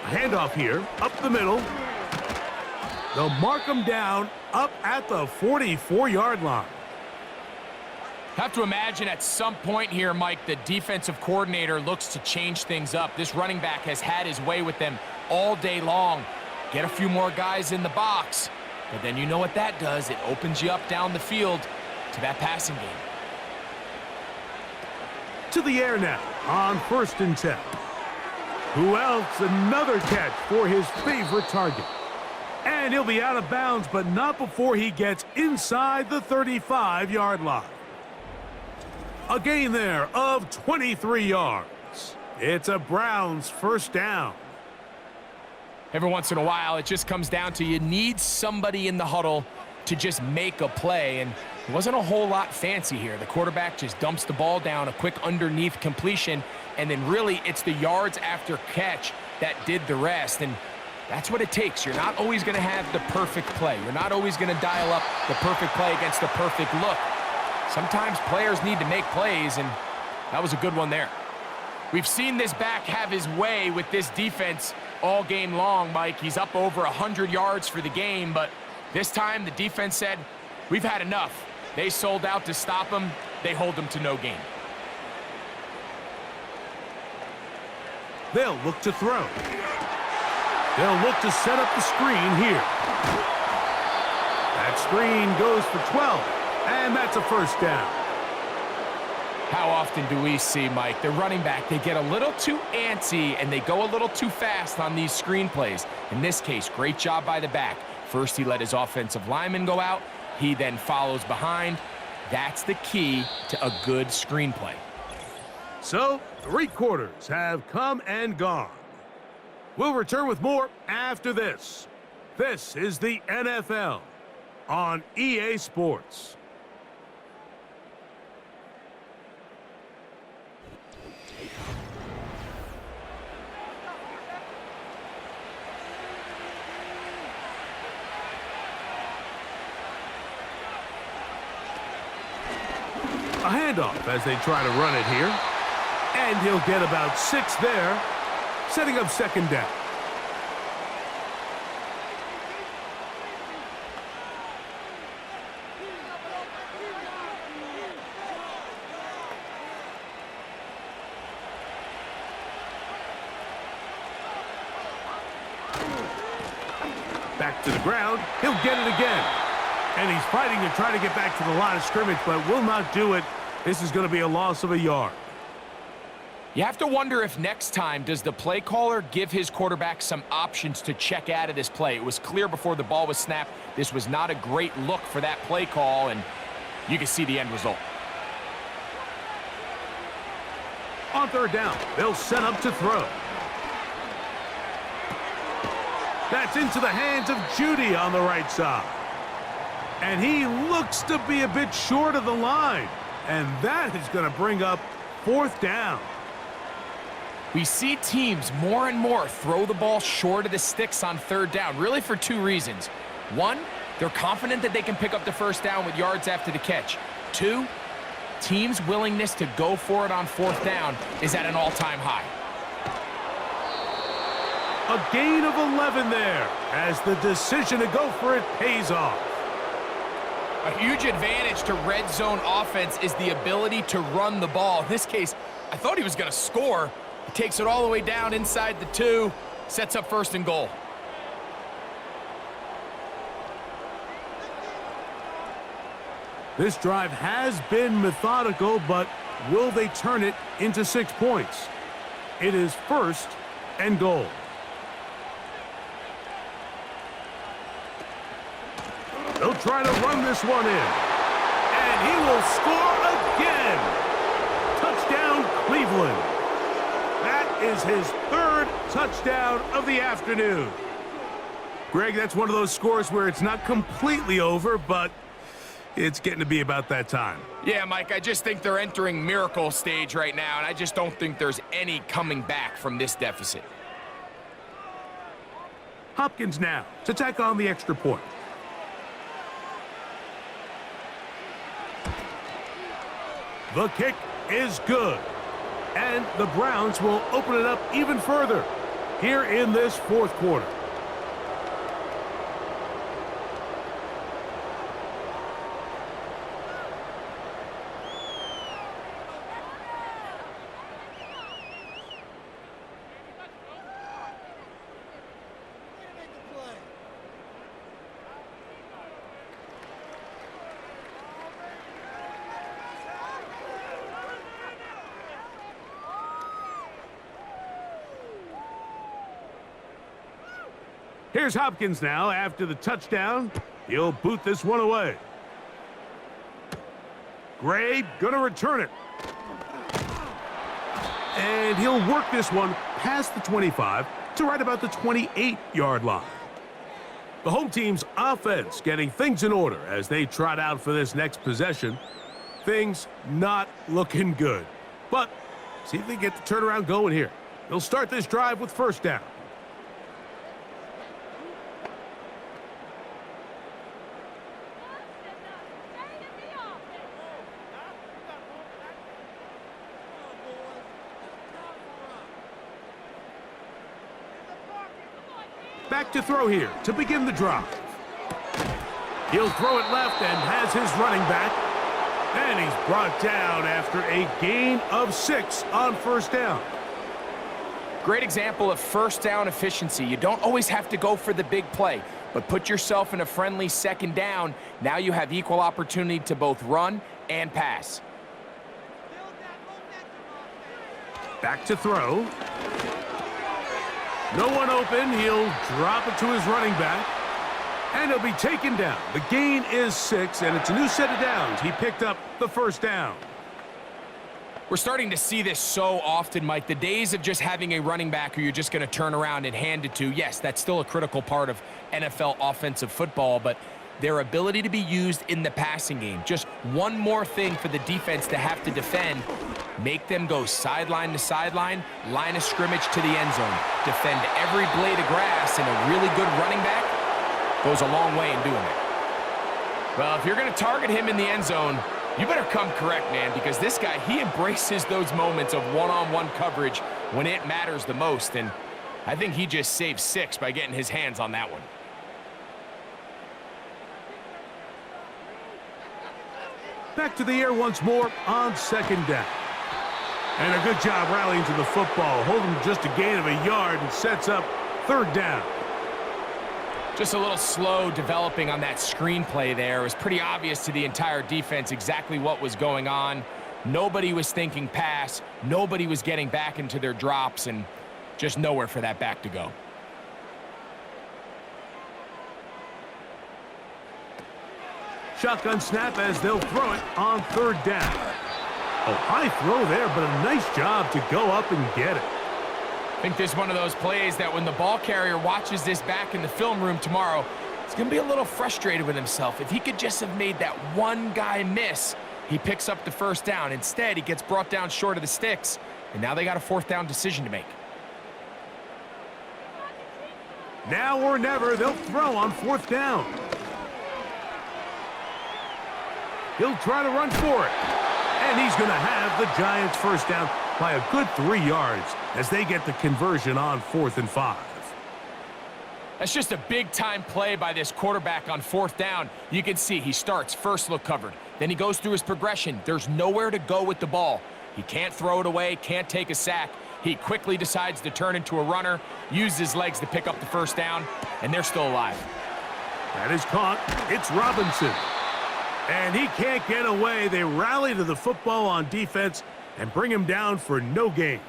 A handoff here, up the middle. They'll mark him down up at the 44-yard line. Have to imagine at some point here, Mike, the defensive coordinator looks to change things up. This running back has had his way with them all day long. Get a few more guys in the box, but then you know what that does. It opens you up down the field to that passing game. To the air now on 1st and 10. Who else? Another catch for his favorite target. And he'll be out of bounds, but not before he gets inside the 35-yard line. A gain there of 23 yards. It's a Browns 1st down. Every once in a while, it just comes down to you need somebody in the huddle to just make a play, and it wasn't a whole lot fancy here. The quarterback just dumps the ball down, a quick underneath completion, and then really it's the yards after catch that did the rest, and that's what it takes. You're not always going to have the perfect play. You're not always going to dial up the perfect play against the perfect look. Sometimes players need to make plays, and that was a good one there. We've seen this back have his way with this defense all game long, Mike. He's up over 100 yards for the game, but this time the defense said, we've had enough. They sold out to stop him. They hold him to no gain. They'll look to throw. They'll look to set up the screen here. That screen goes for 12. And that's a 1st down. How often do we see, Mike, the running back, they get a little too antsy and they go a little too fast on these screen plays. In this case, great job by the back. First, he let his offensive lineman go out. He then follows behind. That's the key to a good screen play. So, 3 quarters have come and gone. We'll return with more after this. This is the NFL on EA Sports. A handoff as they try to run it here. And he'll get about 6 there, setting up 2nd down. Back to the ground. He'll get it again. And he's fighting to try to get back to the line of scrimmage, but will not do it. This is going to be a loss of a yard. You have to wonder if next time, does the play caller give his quarterback some options to check out of this play? It was clear before the ball was snapped. This was not a great look for that play call, and you can see the end result. On 3rd down, they'll set up to throw. That's into the hands of Judy on the right side. And he looks to be a bit short of the line. And that is going to bring up 4th down. We see teams more and more throw the ball short of the sticks on 3rd down, really for 2 reasons. 1, they're confident that they can pick up the 1st down with yards after the catch. 2, teams' willingness to go for it on 4th down is at an all-time high. A gain of 11 there as the decision to go for it pays off. A huge advantage to red zone offense is the ability to run the ball. In this case, I thought he was going to score. He takes it all the way down inside the 2, sets up 1st and goal. This drive has been methodical, but will they turn it into 6 points? It is 1st and goal. They'll try to run this one in. And he will score again. Touchdown, Cleveland. That is his 3rd touchdown of the afternoon. Greg, that's one of those scores where it's not completely over, but it's getting to be about that time. Yeah, Mike, I just think they're entering miracle stage right now, and I just don't think there's any coming back from this deficit. Hopkins now to tack on the extra point. The kick is good. And the Browns will open it up even further here in this fourth quarter. Here's Hopkins now after the touchdown. He'll boot this one away. Gray gonna return it. And he'll work this one past the 25 to right about the 28-yard line. The home team's offense getting things in order as they trot out for this next possession. Things not looking good. But see if they get the turnaround going here. They'll start this drive with first down. Back to throw here to begin the drive. He'll throw it left and has his running back. And he's brought down after a gain of 6 on first down. Great example of first down efficiency. You don't always have to go for the big play, but put yourself in a friendly second down. Now you have equal opportunity to both run and pass. Back to throw. No one open. He'll drop it to his running back. And he'll be taken down. The gain is 6, and it's a new set of downs. He picked up the first down. We're starting to see this so often, Mike. The days of just having a running back who you're just going to turn around and hand it to, yes, that's still a critical part of NFL offensive football, but their ability to be used in the passing game, just one more thing for the defense to have to defend, make them go sideline to sideline, line of scrimmage to the end zone, defend every blade of grass, and a really good running back goes a long way in doing it. Well, if you're going to target him in the end zone, you better come correct, man, because this guy, he embraces those moments of one-on-one coverage when it matters the most, and I think he just saved 6 by getting his hands on that one. Back to the air once more on second down. And a good job rallying to the football, holding just a gain of a yard and sets up third down. Just a little slow developing on that screenplay there. It was pretty obvious to the entire defense exactly what was going on. Nobody was thinking pass. Nobody was getting back into their drops, and just nowhere for that back to go. Shotgun snap as they'll throw it on third down. A high throw there, but a nice job to go up and get it. I think this is one of those plays that when the ball carrier watches this back in the film room tomorrow, he's going to be a little frustrated with himself. If he could just have made that one guy miss, he picks up the first down. Instead, he gets brought down short of the sticks, and now they got a fourth down decision to make. Now or never, they'll throw on fourth down. He'll try to run for it. And he's going to have the Giants first down by a good 3 yards as they get the conversion on 4th and 5. That's just a big-time play by this quarterback on fourth down. You can see he starts first look covered. Then he goes through his progression. There's nowhere to go with the ball. He can't throw it away, can't take a sack. He quickly decides to turn into a runner, use his legs to pick up the first down, and they're still alive. That is caught. It's Robinson. And he can't get away. They rally to the football on defense and bring him down for no gain.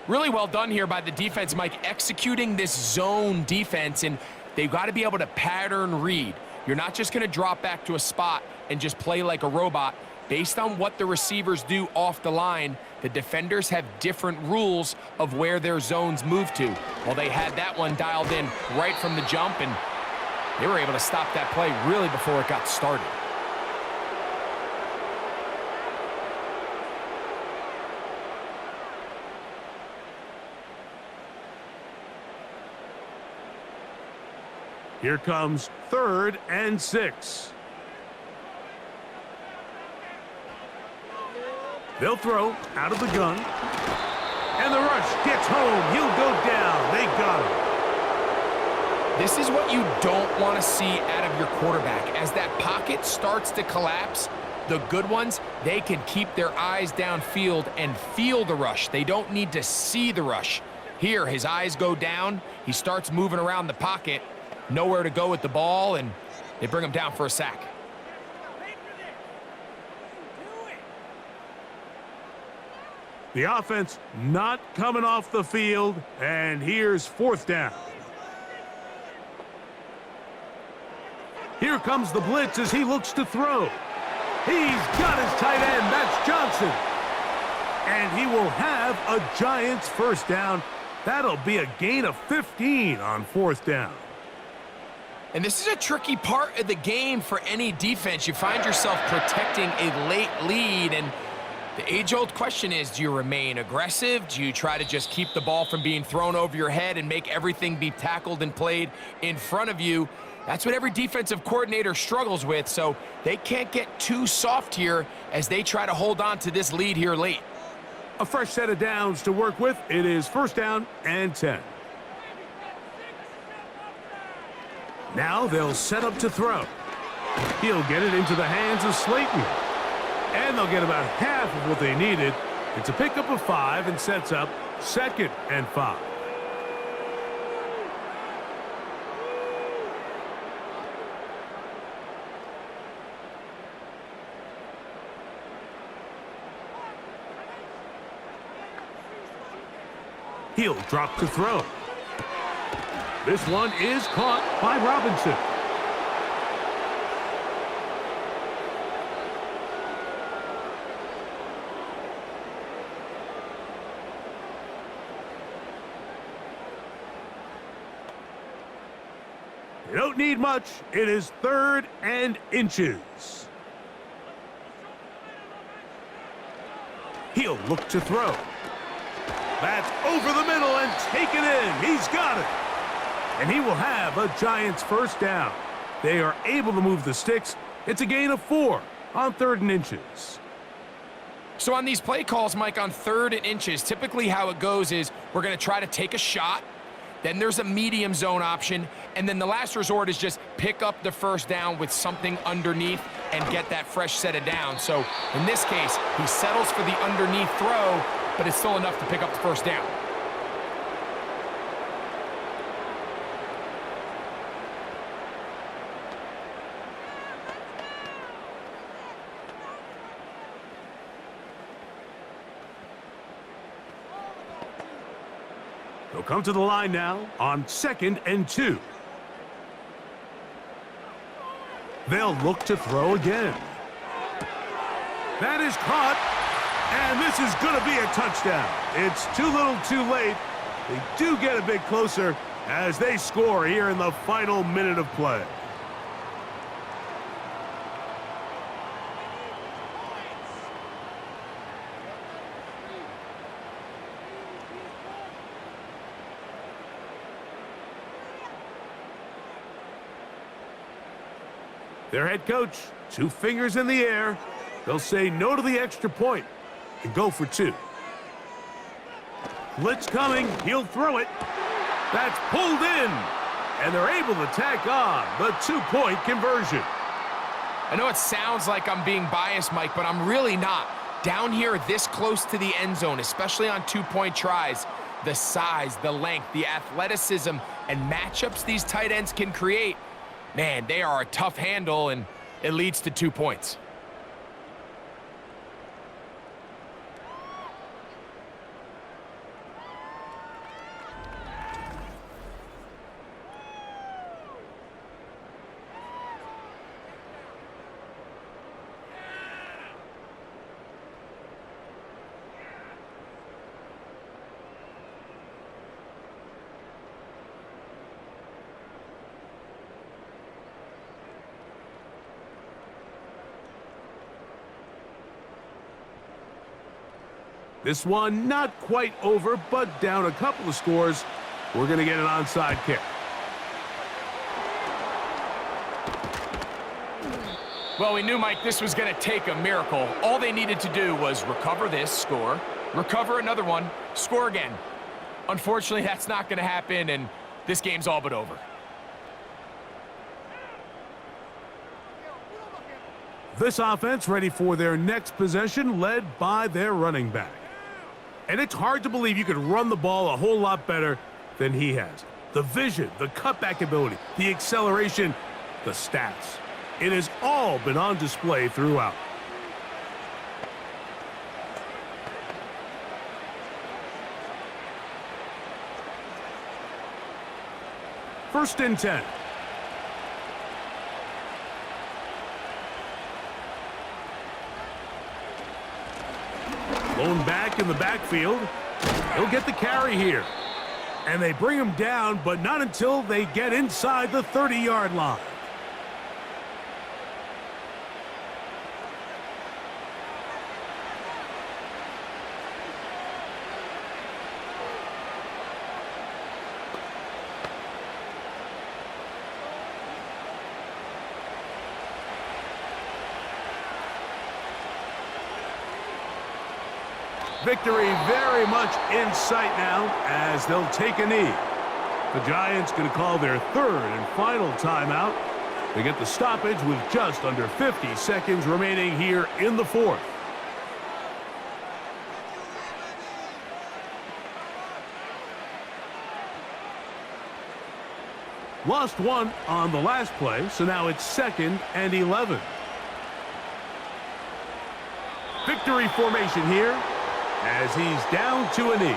Really well done here by the defense, Mike, executing this zone defense, and they've got to be able to pattern read. You're not just going to drop back to a spot and just play like a robot. Based on what the receivers do off the line, The defenders have different rules of where their zones move to. Well, they had that one dialed in right from the jump, and they were able to stop that play really before it got started. Here comes 3rd and 6. They'll throw out of the gun. And the rush gets home. He'll go down. They got him. This is what you don't want to see out of your quarterback. As that pocket starts to collapse, the good ones, they can keep their eyes downfield and feel the rush. They don't need to see the rush. Here, his eyes go down. He starts moving around the pocket. Nowhere to go with the ball, and they bring him down for a sack. The offense not coming off the field, and here's 4th down. Here comes the blitz as he looks to throw. He's got his tight end. That's Jaxson. And he will have a Giants 1st down. That'll be a gain of 15 on 4th down. And this is a tricky part of the game for any defense. You find yourself protecting a late lead, and the age-old question is, do you remain aggressive? Do you try to just keep the ball from being thrown over your head and make everything be tackled and played in front of you? That's what every defensive coordinator struggles with, so they can't get too soft here as they try to hold on to this lead here late. A fresh set of downs to work with. It is 1st down and 10. Now they'll set up to throw. He'll get it into the hands of Slayton. And they'll get about half of what they needed. It's a pickup of 5 and sets up 2nd and 5. He'll drop to throw. This one is caught by Robinson. They don't need much. It is 3rd and inches. He'll look to throw. That's over the middle and taken in. He's got it. And he will have a Giants 1st down. They are able to move the sticks. It's a gain of 4 on 3rd and inches. So on these play calls, Mike, on 3rd and inches, typically how it goes is we're going to try to take a shot. Then there's a medium zone option. And then the last resort is just pick up the 1st down with something underneath and get that fresh set of downs. So in this case, he settles for the underneath throw, but it's still enough to pick up the 1st down. They'll come to the line now on 2nd and 2. They'll look to throw again. That is caught, and this is going to be a touchdown. It's too little too late. They do get a bit closer as they score here in the final minute of play. Their head coach, 2 fingers in the air. They'll say no to the extra point and go for 2. Blitz coming. He'll throw it. That's pulled in. And they're able to tack on the 2-point conversion. I know it sounds like I'm being biased, Mike, but I'm really not. Down here this close to the end zone, especially on 2-point tries, the size, the length, the athleticism, and matchups these tight ends can create, man, they are a tough handle, and it leads to 2 points. This one not quite over, but down a couple of scores. We're going to get an onside kick. Well, we knew, Mike, this was going to take a miracle. All they needed to do was recover this, score, recover another one, score again. Unfortunately, that's not going to happen, and this game's all but over. This offense ready for their next possession, led by their running back. And it's hard to believe you could run the ball a whole lot better than he has. The vision, the cutback ability, the acceleration, the stats. It has all been on display throughout. First and 10. Lone back in the backfield. He'll get the carry here. And they bring him down, but not until they get inside the 30-yard line. Victory very much in sight now as they'll take a knee. The Giants going to call their third and final timeout. They get the stoppage with just under 50 seconds remaining here in the fourth. Lost one on the last play, so now it's 2nd and 11. Victory formation here, as he's down to a knee.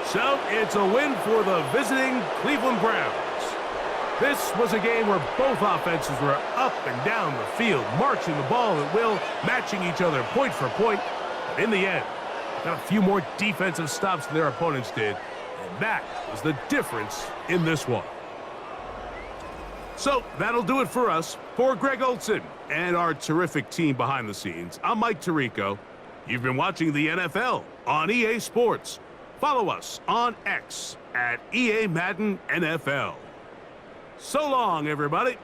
So it's a win for the visiting Cleveland Browns. This was a game where both offenses were up and down the field, marching the ball at will, matching each other point for point. But in the end, got a few more defensive stops than their opponents did, and that was the difference in this one. So that'll do it for us. For Greg Olson and our terrific team behind the scenes, I'm Mike Tirico. You've been watching the NFL on EA Sports. Follow us on X at EA Madden NFL. So long, everybody.